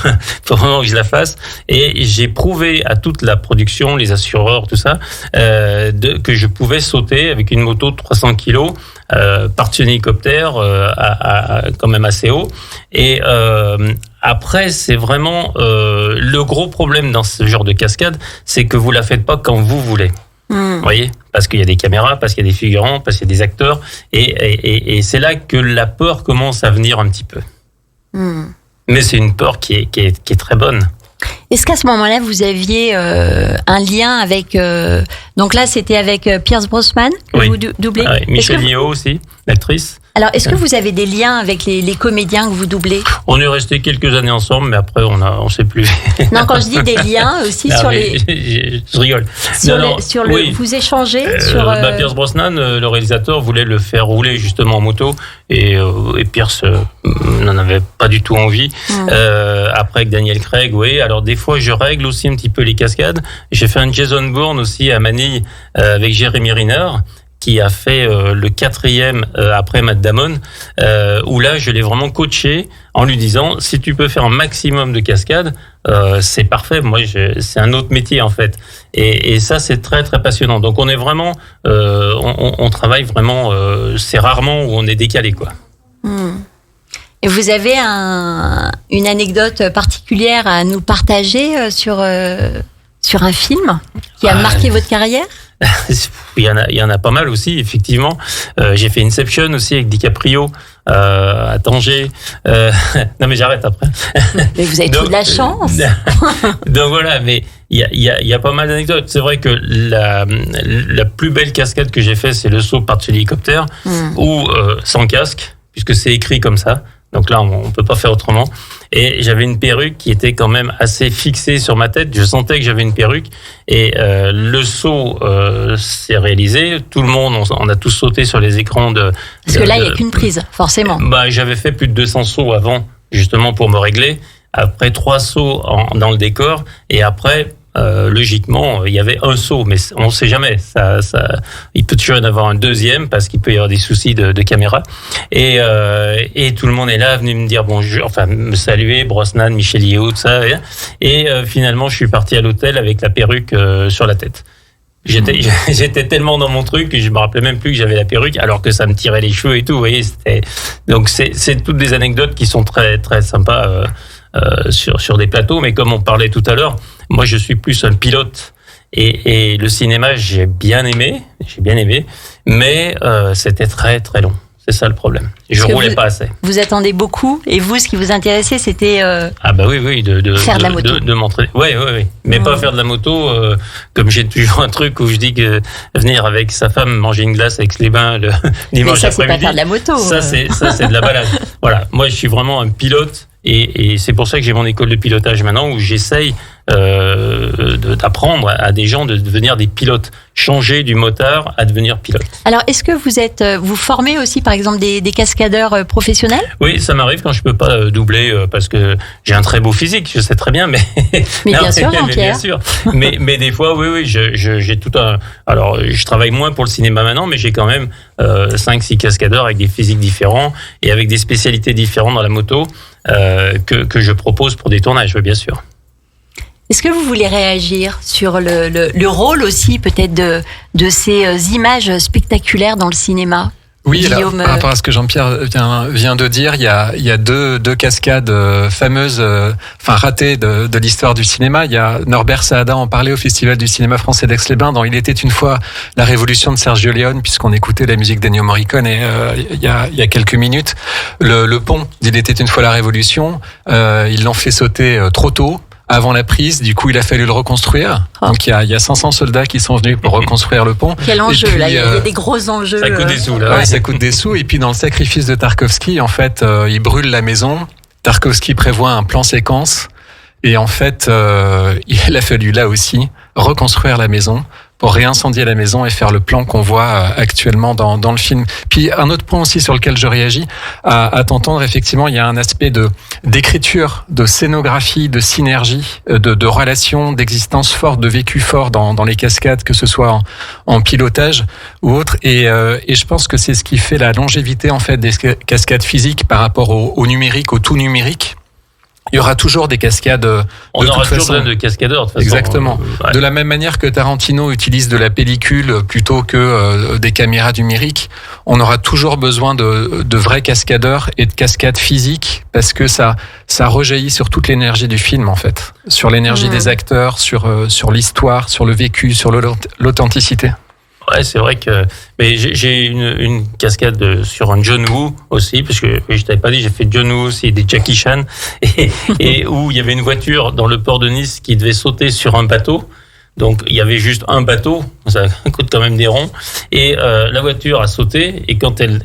Faut vraiment que je la fasse. Et j'ai prouvé à toute la production, les assureurs, tout ça, que je pouvais sauter avec une moto de 300 kilos par-dessus un hélicoptère quand même assez haut. Et après, c'est vraiment le gros problème dans ce genre de cascade, c'est que vous la faites pas quand vous voulez. Vous voyez, parce qu'il y a des caméras, parce qu'il y a des figurants, parce qu'il y a des acteurs, et c'est là que la peur commence à venir un petit peu. Mais c'est une peur qui est très bonne. Est-ce qu'à ce moment-là, vous aviez un lien avec... donc là, c'était avec Pierce Brosnan que vous doublez. Ouais, Michelle Yeoh aussi, l'actrice. Alors, est-ce que vous avez des liens avec les comédiens que vous doublez? On est restés quelques années ensemble, mais après, on sait plus. Non, quand je dis des liens aussi sur les... Je rigole. Oui. Vous échangez sur... Pierce Brosnan, le réalisateur, voulait le faire rouler justement en moto, et Pierce n'en avait pas du tout envie. Après, avec Daniel Craig, oui. Alors, des fois, je règle aussi un petit peu les cascades. J'ai fait un Jason Bourne aussi à Manille avec Jérémy Renner, qui a fait le 4e après Matt Damon, où là, je l'ai vraiment coaché en lui disant, si tu peux faire un maximum de cascades, c'est parfait. Moi, c'est un autre métier, en fait. Et ça, c'est très, très passionnant. Donc, on est vraiment, on travaille vraiment, c'est rarement où on est décalé, quoi. Et vous avez une anecdote particulière à nous partager sur un film qui a marqué votre carrière? Il y en a pas mal aussi, effectivement. J'ai fait Inception aussi avec DiCaprio à Tanger. Non mais j'arrête après. Mais vous avez trop de la chance. Donc voilà, mais il y a pas mal d'anecdotes. C'est vrai que la plus belle cascade que j'ai fait, c'est le saut par-dessus l'hélicoptère, ou sans casque, puisque c'est écrit comme ça. Donc là, on peut pas faire autrement. Et j'avais une perruque qui était quand même assez fixée sur ma tête. Je sentais que j'avais une perruque. Et le saut s'est réalisé. Tout le monde, on a tous sauté sur les écrans de... Parce que là, il n'y a qu'une prise, forcément. J'avais fait plus de 200 sauts avant, justement pour me régler. Après 3 sauts dans le décor. Et après... logiquement, il y avait un saut, mais on ne sait jamais. Il peut toujours y en avoir un deuxième parce qu'il peut y avoir des soucis de caméra. Et tout le monde est là, venu me dire bonjour, enfin me saluer, Brosnan, Michelle Yeoh, tout ça. Et finalement, je suis parti à l'hôtel avec la perruque sur la tête. J'étais tellement dans mon truc que je me rappelais même plus que j'avais la perruque, alors que ça me tirait les cheveux et tout. Vous voyez, donc c'est toutes des anecdotes qui sont très très sympas. Sur des plateaux, mais comme on parlait tout à l'heure, moi je suis plus un pilote et le cinéma j'ai bien aimé, mais c'était très très long. C'est ça le problème. Je roulais pas assez. Vous attendez beaucoup, et vous, ce qui vous intéressait, c'était oui, de faire de la moto. De m'entraîner. Oui, mais pas faire de la moto. Comme j'ai toujours un truc où je dis que venir avec sa femme manger une glace avec les bains le dimanche après-midi. Mais ça, c'est pas faire de la moto. Ça, c'est de la balade. Voilà. Moi, je suis vraiment un pilote. Et c'est pour ça que j'ai mon école de pilotage maintenant, où j'essaye d'apprendre à des gens de devenir des pilotes, changer du motard à devenir pilote. Alors, est-ce que vous formez aussi, par exemple, des cascadeurs professionnels? Oui, ça m'arrive quand je peux pas doubler parce que j'ai un très beau physique, je sais très bien, mais bien sûr, Jean-Pierre. Bien sûr. mais des fois, oui, j'ai tout un. Alors, je travaille moins pour le cinéma maintenant, mais j'ai quand même 5-6 cascadeurs avec des physiques différents et avec des spécialités différentes dans la moto. Que je propose pour des tournages, bien sûr. Est-ce que vous voulez réagir sur le rôle aussi peut-être de ces images spectaculaires dans le cinéma? Oui, alors, par rapport à ce que Jean-Pierre vient de dire, il y a deux cascades fameuses, ratées de l'histoire du cinéma. Il y a Norbert Saada en parlait au Festival du cinéma français d'Aix-les-Bains dans Il était une fois la révolution de Sergio Leone, puisqu'on écoutait la musique d'Ennio Morricone il y a quelques minutes. Le pont d'Il était une fois la révolution, ils l'ont fait sauter trop tôt. Avant la prise, du coup, il a fallu le reconstruire. Donc, il y a 500 soldats qui sont venus pour reconstruire le pont. Quel enjeu, puis, là, il y a des gros enjeux. Ça coûte des sous, là. Ouais, ça coûte des sous. Et puis, dans le sacrifice de Tarkovsky, en fait, il brûle la maison. Tarkovsky prévoit un plan séquence. Et en fait, il a fallu, là aussi, reconstruire la maison pour réincendier la maison et faire le plan qu'on voit actuellement dans le film. Puis un autre point aussi sur lequel je réagis, à t'entendre, effectivement, il y a un aspect d'écriture, de scénographie, de synergie, de relations, d'existence forte, de vécu fort dans les cascades, que ce soit en pilotage ou autre. Et je pense que c'est ce qui fait la longévité en fait des cascades physiques par rapport au numérique, au tout numérique. Il y aura toujours des cascades. On aura toujours besoin de cascadeurs, de toute façon. Exactement. Ouais. De la même manière que Tarantino utilise de la pellicule plutôt que des caméras numériques, on aura toujours besoin de vrais cascadeurs et de cascades physiques parce que ça rejaillit sur toute l'énergie du film en fait, sur l'énergie des acteurs, sur l'histoire, sur le vécu, sur l'authenticité. Ouais, c'est vrai que mais j'ai une cascade sur un John Woo aussi, parce que je t'avais pas dit, j'ai fait John Woo aussi, des Jackie Chan, et où il y avait une voiture dans le port de Nice qui devait sauter sur un bateau. Donc il y avait juste un bateau, ça coûte quand même des ronds, et la voiture a sauté, et quand elle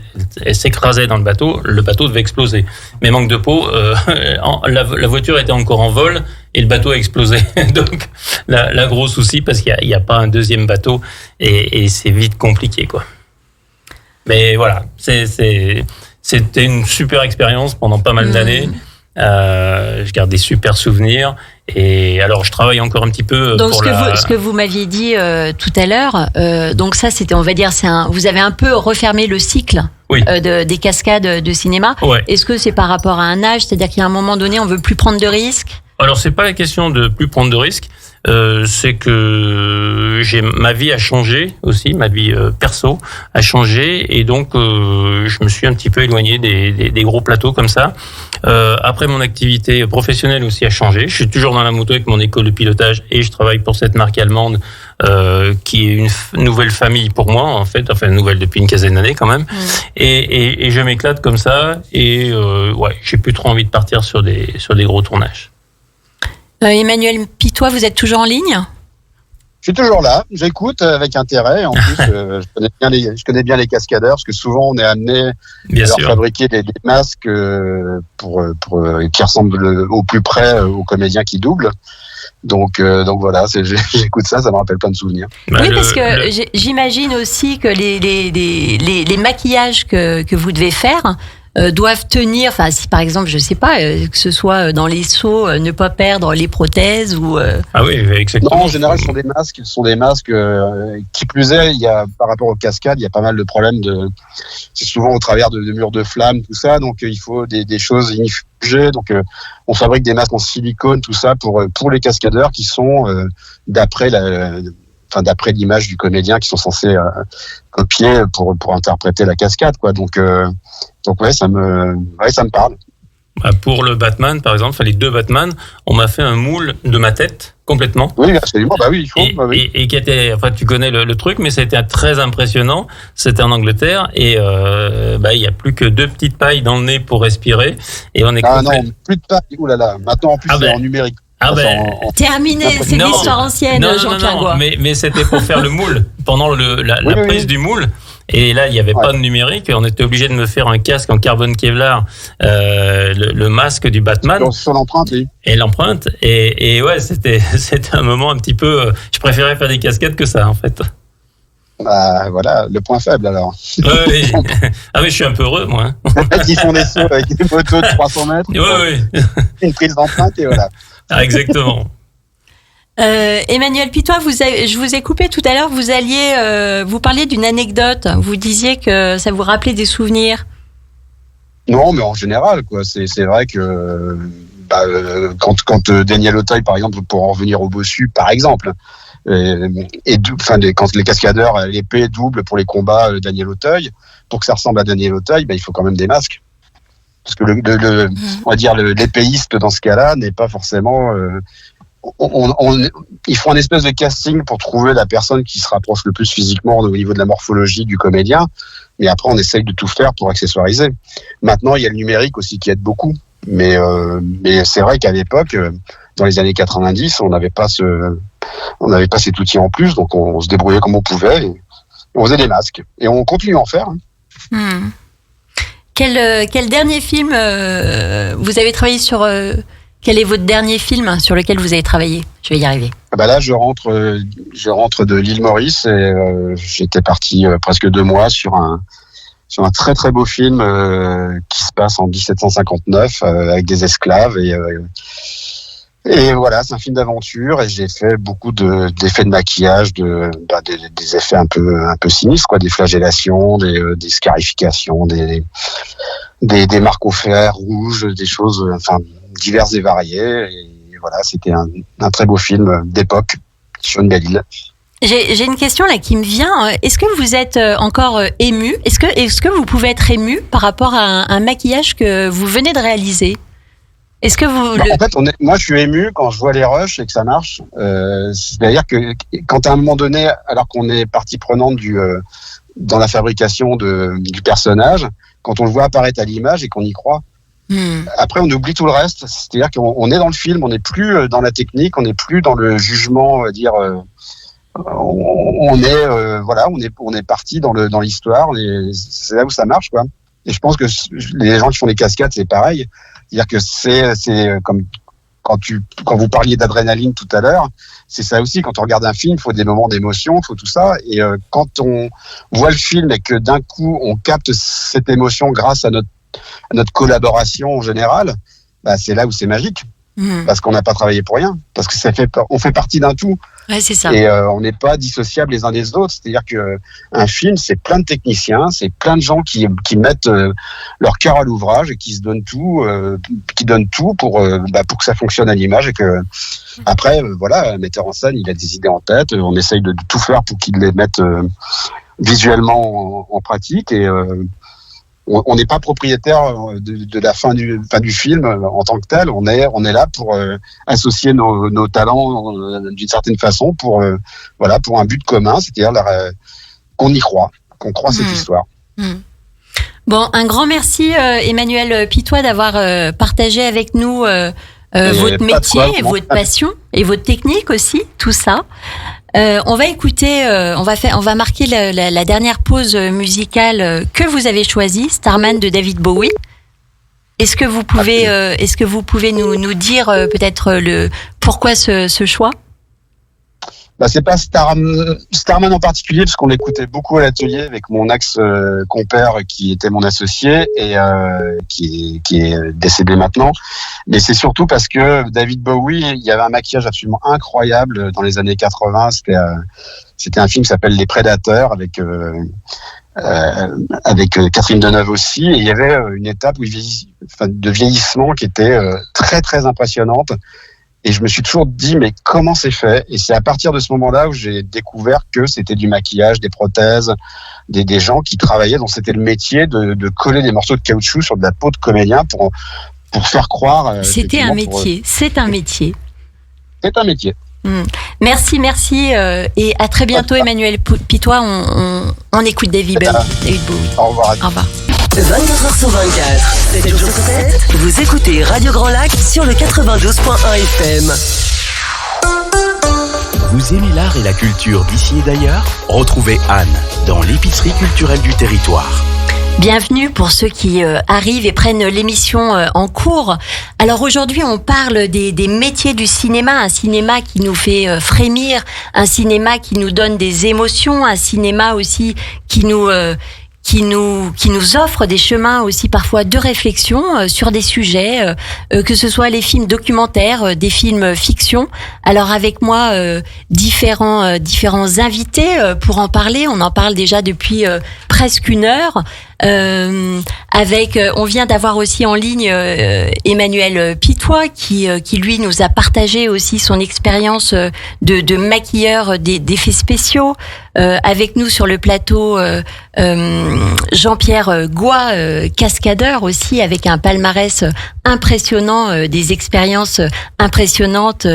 s'écrasait dans le bateau devait exploser. Mais manque de peau, la voiture était encore en vol et le bateau a explosé. Donc la gros souci, parce qu'il y a pas un deuxième bateau, et c'est vite compliqué quoi. Mais voilà, c'était une super expérience pendant pas mal d'années. Je garde des super souvenirs, et alors je travaille encore un petit peu donc pour ce que vous m'aviez dit tout à l'heure, donc ça c'était, on va dire, vous avez un peu refermé le cycle des cascades de cinéma. Ouais. Est-ce que c'est par rapport à un âge, c'est-à-dire qu'à un moment donné on veut plus prendre de risques? Alors c'est pas la question de plus prendre de risques, c'est que ma vie a changé aussi, ma vie perso a changé, et donc je me suis un petit peu éloigné des gros plateaux comme ça. Après, mon activité professionnelle aussi a changé. Je suis toujours dans la moto avec mon école de pilotage, et je travaille pour cette marque allemande qui est une nouvelle famille pour moi en fait, enfin nouvelle depuis une quinzaine d'années quand même. Et je m'éclate comme ça, et j'ai plus trop envie de partir sur des gros tournages. Emmanuel Pitois, vous êtes toujours en ligne? Je suis toujours là, j'écoute avec intérêt. En plus, je connais bien les cascadeurs, parce que souvent on est amené à leur fabriquer des masques qui ressemblent au plus près aux comédiens qui doublent. Donc voilà, j'écoute ça me rappelle plein de souvenirs. Oui, parce que j'imagine aussi que les maquillages que vous devez faire doivent tenir, enfin si par exemple, je sais pas, que ce soit dans les seaux, ne pas perdre les prothèses ou... Ah oui, exactement. Non, en général, ce sont des masques, qui plus est, par rapport aux cascades, il y a pas mal de problèmes c'est souvent au travers de murs de flammes, tout ça, donc il faut des choses inifugées, donc on fabrique des masques en silicone, tout ça, pour les cascadeurs qui sont d'après l'image du comédien, qui sont censés copier pour interpréter la cascade, quoi. Donc ouais, ça me parle. Pour le Batman, par exemple, les 2 Batman, on m'a fait un moule de ma tête complètement. Oui, absolument. Bah oui, il faut. Et qui était, enfin, tu connais le truc, mais c'était très impressionnant. C'était en Angleterre, et il y a plus que 2 petites pailles dans le nez pour respirer, et on est. Ah non, plus de pailles. Ouh là là. Maintenant, en plus, c'est en numérique. Terminé, c'est l'histoire ancienne, Jean-Pierre Goy. Mais c'était pour faire le moule pendant la prise du moule. Et là, il n'y avait pas de numérique. On était obligé de me faire un casque en carbone Kevlar, le masque du Batman. Sur l'empreinte, oui. Et l'empreinte. Et ouais, c'était un moment un petit peu. Je préférais faire des casquettes que ça, en fait. Bah voilà, le point faible alors. Oui. Ah oui, je suis un peu heureux, moi. Ils font des sauts avec des motos de 300 mètres. Oui. Une prise d'empreinte et voilà. Ah, exactement. Emmanuel Pitois, je vous ai coupé tout à l'heure, vous parliez d'une anecdote, vous disiez que ça vous rappelait des souvenirs. Non, mais en général, quoi. C'est vrai que quand Daniel Auteuil, par exemple, pour en revenir au bossu, par exemple, quand les cascadeurs à l'épée doublent pour les combats Daniel Auteuil, pour que ça ressemble à Daniel Auteuil, il faut quand même des masques. Parce que on va dire l'épéiste dans ce cas-là n'est pas forcément. Il faut un espèce de casting pour trouver la personne qui se rapproche le plus physiquement au niveau de la morphologie du comédien. Mais après, on essaye de tout faire pour accessoiriser. Maintenant, il y a le numérique aussi qui aide beaucoup. Mais c'est vrai qu'à l'époque, dans les années 90, on n'avait pas cet outil en plus, donc on se débrouillait comme on pouvait. Et on faisait des masques. Et on continue à en faire. Quel dernier film vous avez travaillé sur... Quel est votre dernier film sur lequel vous avez travaillé? Je vais y arriver. Bah là, je rentre de l'île Maurice et j'étais parti presque 2 mois sur un très très beau film qui se passe en 1759 avec des esclaves et voilà, c'est un film d'aventure et j'ai fait beaucoup d'effets de maquillage, des effets un peu sinistres, quoi, des flagellations, des scarifications, des marques au fer rouge, des choses enfin diverses et variées. Et voilà, c'était un très beau film d'époque sur une belle île. J'ai une question là qui me vient. Est-ce que vous êtes encore ému ? Est-ce que vous pouvez être ému par rapport à un maquillage que vous venez de réaliser ? Est-ce que vous En fait, moi, je suis ému quand je vois les rushs et que ça marche. C'est-à-dire que quand à un moment donné, alors qu'on est partie prenante dans la fabrication du personnage, quand on le voit apparaître à l'image et qu'on y croit, après on oublie tout le reste. C'est-à-dire qu'on est dans le film, on n'est plus dans la technique, on n'est plus dans le jugement, on va dire. On est parti dans l'histoire. C'est là où ça marche, quoi. Et je pense que les gens qui font les cascades, c'est pareil. C'est-à-dire que c'est comme quand vous parliez d'adrénaline tout à l'heure, c'est ça aussi. Quand on regarde un film, il faut des moments d'émotion, il faut tout ça. Et quand on voit le film et que d'un coup on capte cette émotion grâce à notre collaboration en général, bah c'est là où c'est magique. Parce qu'on n'a pas travaillé pour rien. Parce que on fait partie d'un tout. Ouais, c'est ça. Et on n'est pas dissociables les uns des autres. C'est-à-dire que un film, c'est plein de techniciens, c'est plein de gens qui mettent leur cœur à l'ouvrage et qui se donnent tout, pour que ça fonctionne à l'image et que après, voilà, le metteur en scène, il a des idées en tête. On essaye de tout faire pour qu'il les mette visuellement en pratique et on n'est pas propriétaire de la fin du film en tant que tel. On est là pour associer nos talents d'une certaine façon pour un but commun, c'est-à-dire qu'on y croit, qu'on croit cette histoire. Bon, un grand merci Emmanuel Pitois d'avoir partagé avec nous votre métier et votre passion et votre technique aussi, tout ça. On va écouter, on va marquer la dernière pause musicale que vous avez choisie, Starman de David Bowie. Est-ce que vous pouvez nous dire peut-être pourquoi ce choix ? Bah c'est pas Starman en particulier parce qu'on l'écoutait beaucoup à l'atelier avec mon ex-compère qui était mon associé et qui est décédé maintenant. Mais c'est surtout parce que David Bowie, il y avait un maquillage absolument incroyable dans les années 80. C'était un film qui s'appelle Les Prédateurs avec Catherine Deneuve aussi. Et il y avait une étape de vieillissement qui était très très impressionnante. Et je me suis toujours dit, mais comment c'est fait ? Et c'est à partir de ce moment-là où j'ai découvert que c'était du maquillage, des prothèses, des gens qui travaillaient, dont c'était le métier de coller des morceaux de caoutchouc sur de la peau de comédien pour faire croire. C'est un métier. C'est un métier. Merci et à très bientôt Emmanuel Pitois. On écoute David Bowie. Au revoir. Au revoir. 24h sur 24, 7 jours sur 7, vous écoutez Radio Grand Lac sur le 92.1 FM. Vous aimez l'art et la culture d'ici et d'ailleurs ? Retrouvez Anne dans l'épicerie culturelle du territoire. Bienvenue pour ceux qui arrivent et prennent l'émission en cours. Alors aujourd'hui, on parle des métiers du cinéma, un cinéma qui nous fait frémir, un cinéma qui nous donne des émotions, un cinéma aussi qui nous offre des chemins aussi parfois de réflexion sur des sujets, que ce soit les films documentaires, des films fiction. Alors avec moi, différents invités pour en parler. On en parle déjà depuis presque 1 heure. On vient d'avoir aussi en ligne Emmanuel Pitois qui lui nous a partagé aussi son expérience de maquilleur d'effets spéciaux. Avec nous sur le plateau Jean-Pierre Goua, cascadeur aussi, avec un palmarès impressionnant, des expériences impressionnantes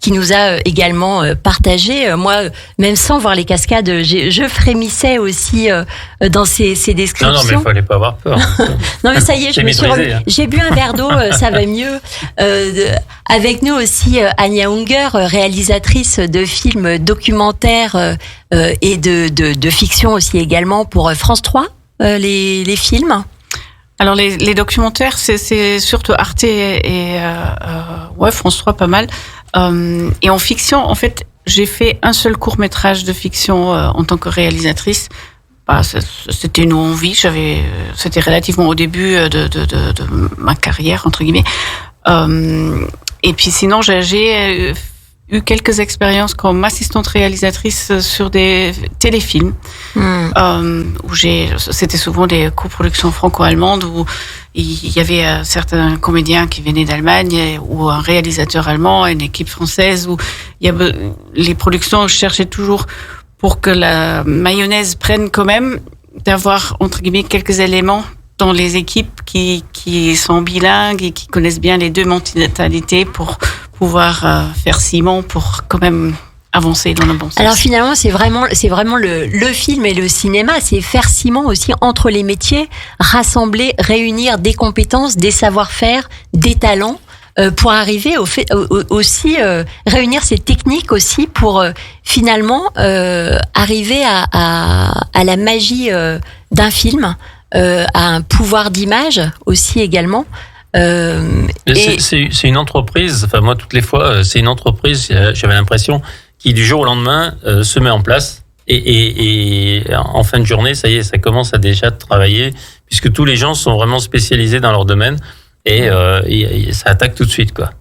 qui nous a également partagé. Moi, même sans voir les cascades, je frémissais aussi dans ces descriptions. Non, mais il fallait pas avoir peur. Non, mais ça y est, j'ai bu un verre d'eau, ça va mieux. Avec nous aussi Anya Unger, réalisatrice de films documentaires et de fiction aussi également pour France 3, les films. Alors les documentaires, c'est surtout Arte et France 3 pas mal. Et en fiction, en fait, j'ai fait un seul court-métrage de fiction en tant que réalisatrice. C'était une envie. C'était relativement au début de ma carrière, entre guillemets. Et puis sinon, j'ai eu quelques expériences comme assistante réalisatrice sur des téléfilms, où c'était souvent des coproductions franco-allemandes où il y avait certains comédiens qui venaient d'Allemagne ou un réalisateur allemand, une équipe française où les productions cherchaient toujours pour que la mayonnaise prenne quand même, d'avoir entre guillemets quelques éléments dans les équipes qui sont bilingues et qui connaissent bien les deux mentalités pour pouvoir faire ciment pour quand même avancer dans le bon sens. Alors finalement, c'est vraiment le film et le cinéma, c'est faire ciment aussi entre les métiers, rassembler, réunir des compétences, des savoir-faire, des talents, pour arriver aussi réunir ces techniques aussi pour finalement arriver à la magie d'un film, à un pouvoir d'image aussi également. C'est une entreprise, enfin moi toutes les fois, c'est une entreprise, j'avais l'impression, qui du jour au lendemain se met en place et en fin de journée, ça y est, ça commence à déjà travailler, puisque tous les gens sont vraiment spécialisés dans leur domaine et ça attaque tout de suite, quoi.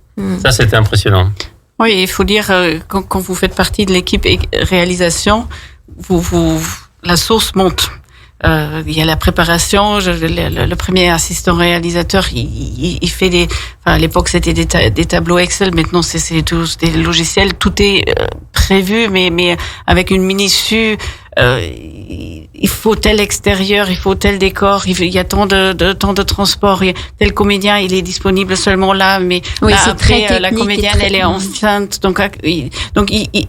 Ça, c'était impressionnant. Oui, il faut dire, quand vous faites partie de l'équipe réalisation, la sauce monte. Il y a la préparation. Le premier assistant réalisateur, il fait à l'époque c'était des tableaux Excel. Maintenant c'est tous des logiciels. Tout est prévu, mais avec une minutieux. Il faut tel extérieur, il faut tel décor, il y a tant de transport, tel comédien il est disponible seulement là, mais oui, là, après la comédienne elle est enceinte, donc il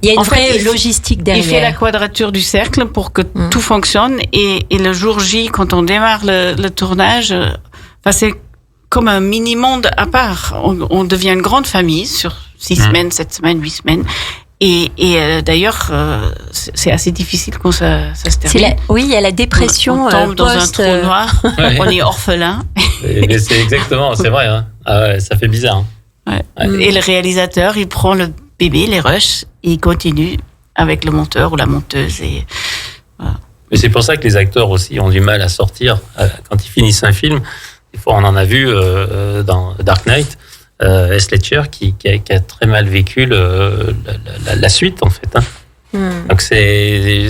y a une vraie logistique derrière. Il fait la quadrature du cercle pour que tout fonctionne et le jour J quand on démarre le tournage, c'est comme un mini monde à part. On devient une grande famille sur 6 semaines, 7 semaines, 8 semaines. Et d'ailleurs, c'est assez difficile quand ça se termine. Oui, il y a la dépression. On tombe dans un trou noir, on est orphelin. Mais c'est exactement, c'est vrai. Hein. Ah ouais, ça fait bizarre. Hein. Ouais. Et le réalisateur, il prend le bébé, les rushs, et il continue avec le monteur ou la monteuse. Et, voilà. Mais c'est pour ça que les acteurs aussi ont du mal à sortir quand ils finissent un film. Des fois, on en a vu dans Dark Knight. Heath Ledger qui a très mal vécu la suite en fait. Hein. Donc c'est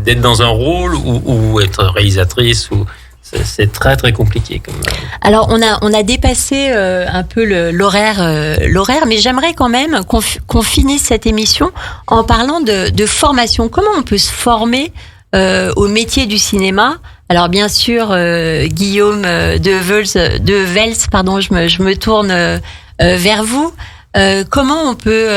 d'être dans un rôle ou être réalisatrice ou c'est très très compliqué. Alors on a dépassé un peu l'horaire, mais j'aimerais quand même qu'on finisse cette émission en parlant de formation. Comment on peut se former au métier du cinéma? Alors bien sûr, Guillaume de Vels, pardon, je me tourne vers vous. Comment on peut,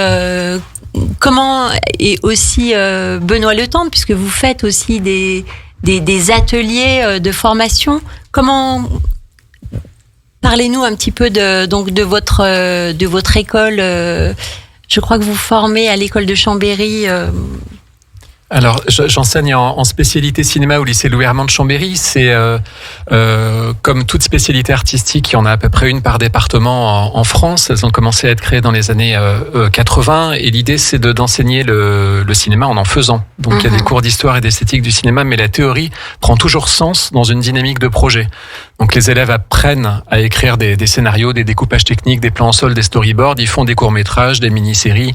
et aussi Benoît Le Tendre, puisque vous faites aussi des ateliers de formation. Comment parlez-nous un petit peu de votre école. Je crois que vous formez à l'école de Chambéry. Alors, j'enseigne en spécialité cinéma au lycée Louis Armand de Chambéry. C'est comme toute spécialité artistique, il y en a à peu près une par département en France. Elles ont commencé à être créées dans les années 80 et l'idée c'est d'enseigner le cinéma en faisant. Donc il y a des cours d'histoire et d'esthétique du cinéma, mais la théorie prend toujours sens dans une dynamique de projet. Donc les élèves apprennent à écrire des scénarios, des découpages techniques, des plans au sol, des storyboards. Ils font des courts-métrages, des mini-séries,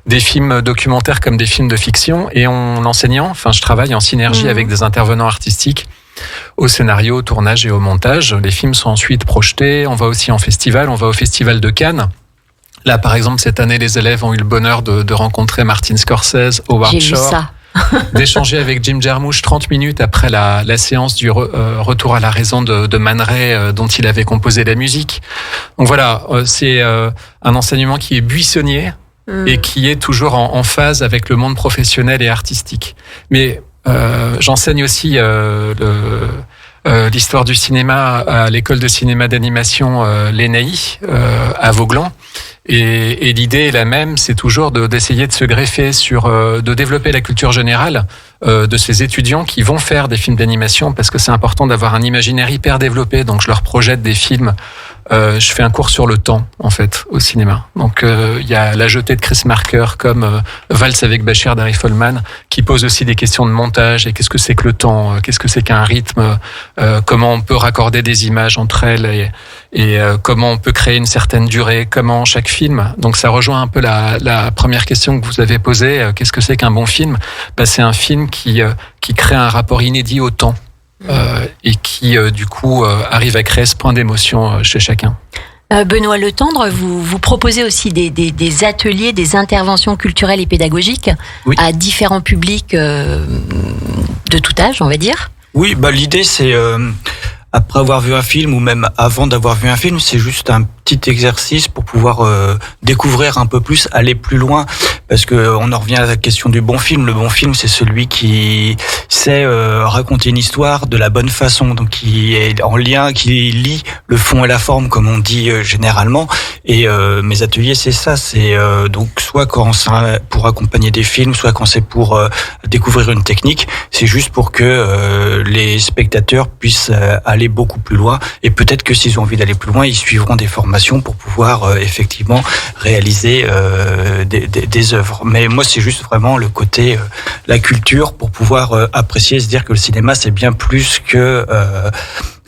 des films documentaires comme des films de fiction. Et en enseignant, je travaille en synergie avec des intervenants artistiques au scénario, au tournage et au montage. Les films sont ensuite projetés. On va aussi en festival. On va au Festival de Cannes. Là, par exemple, cette année, les élèves ont eu le bonheur de rencontrer Martin Scorsese, Howard Shore. J'ai vu ça. D'échanger avec Jim Jarmusch 30 minutes après la séance du retour à la raison de Man Ray dont il avait composé la musique. Donc voilà, c'est un enseignement qui est buissonnier et qui est toujours en phase avec le monde professionnel et artistique. Mais j'enseigne aussi l'histoire du cinéma à l'école de cinéma d'animation l'ENAI à Vauglan. Et l'idée est la même, c'est toujours d'essayer de se greffer de développer la culture générale de ces étudiants qui vont faire des films d'animation parce que c'est important d'avoir un imaginaire hyper développé. Donc je leur projette des films je fais un cours sur le temps, en fait, au cinéma. Donc, il y a La Jetée de Chris Marker, comme Valse avec Bachir d'Harry Folman, qui pose aussi des questions de montage. Et qu'est-ce que c'est que le temps? Qu'est-ce que c'est qu'un rythme? Comment on peut raccorder des images entre elles et comment on peut créer une certaine durée? Comment chaque film? Donc, ça rejoint un peu la première question que vous avez posée. Qu'est-ce que c'est qu'un bon film? C'est un film qui crée un rapport inédit au temps. Et qui, du coup, arrive à créer ce point d'émotion chez chacun. Benoît Letendre, vous proposez aussi des ateliers, des interventions culturelles et pédagogiques à différents publics de tout âge, on va dire. Oui, l'idée c'est après avoir vu un film ou même avant d'avoir vu un film, c'est juste un petit exercice pour pouvoir découvrir un peu plus, aller plus loin, parce que on en revient à la question du bon film. Le bon film, c'est celui qui sait raconter une histoire de la bonne façon, donc qui est en lien, qui lie le fond et la forme, comme on dit généralement. Et mes ateliers, c'est ça, c'est donc soit quand c'est pour accompagner des films, soit quand c'est pour découvrir une technique. C'est juste pour que les spectateurs puissent aller beaucoup plus loin, et peut-être que s'ils ont envie d'aller plus loin, ils suivront des formations pour pouvoir effectivement réaliser des œuvres. Mais moi, c'est juste vraiment le côté la culture pour pouvoir apprécier et se dire que le cinéma, c'est bien plus que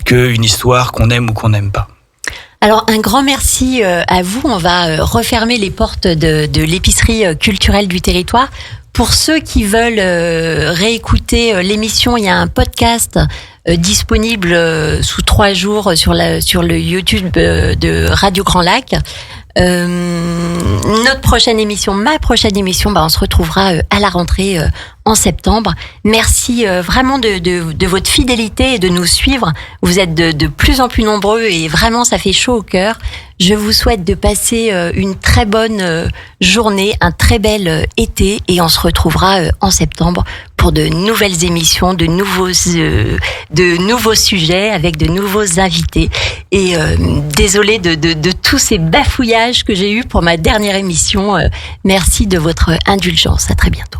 une histoire qu'on aime ou qu'on n'aime pas. Alors, un grand merci à vous. On va refermer les portes de l'épicerie culturelle du territoire. Pour ceux qui veulent réécouter l'émission, il y a un podcast disponible sous 3 jours sur le YouTube de Radio Grand Lac. Ma prochaine émission, on se retrouvera à la rentrée en septembre. Merci vraiment de votre fidélité et de nous suivre. Vous êtes de plus en plus nombreux et vraiment ça fait chaud au cœur. Je vous souhaite de passer une très bonne journée, un très bel été, et on se retrouvera en septembre pour de nouvelles émissions, de nouveaux sujets avec de nouveaux invités. Et désolée de tous ces bafouillages que j'ai eus pour ma dernière émission. Merci de votre indulgence. À très bientôt.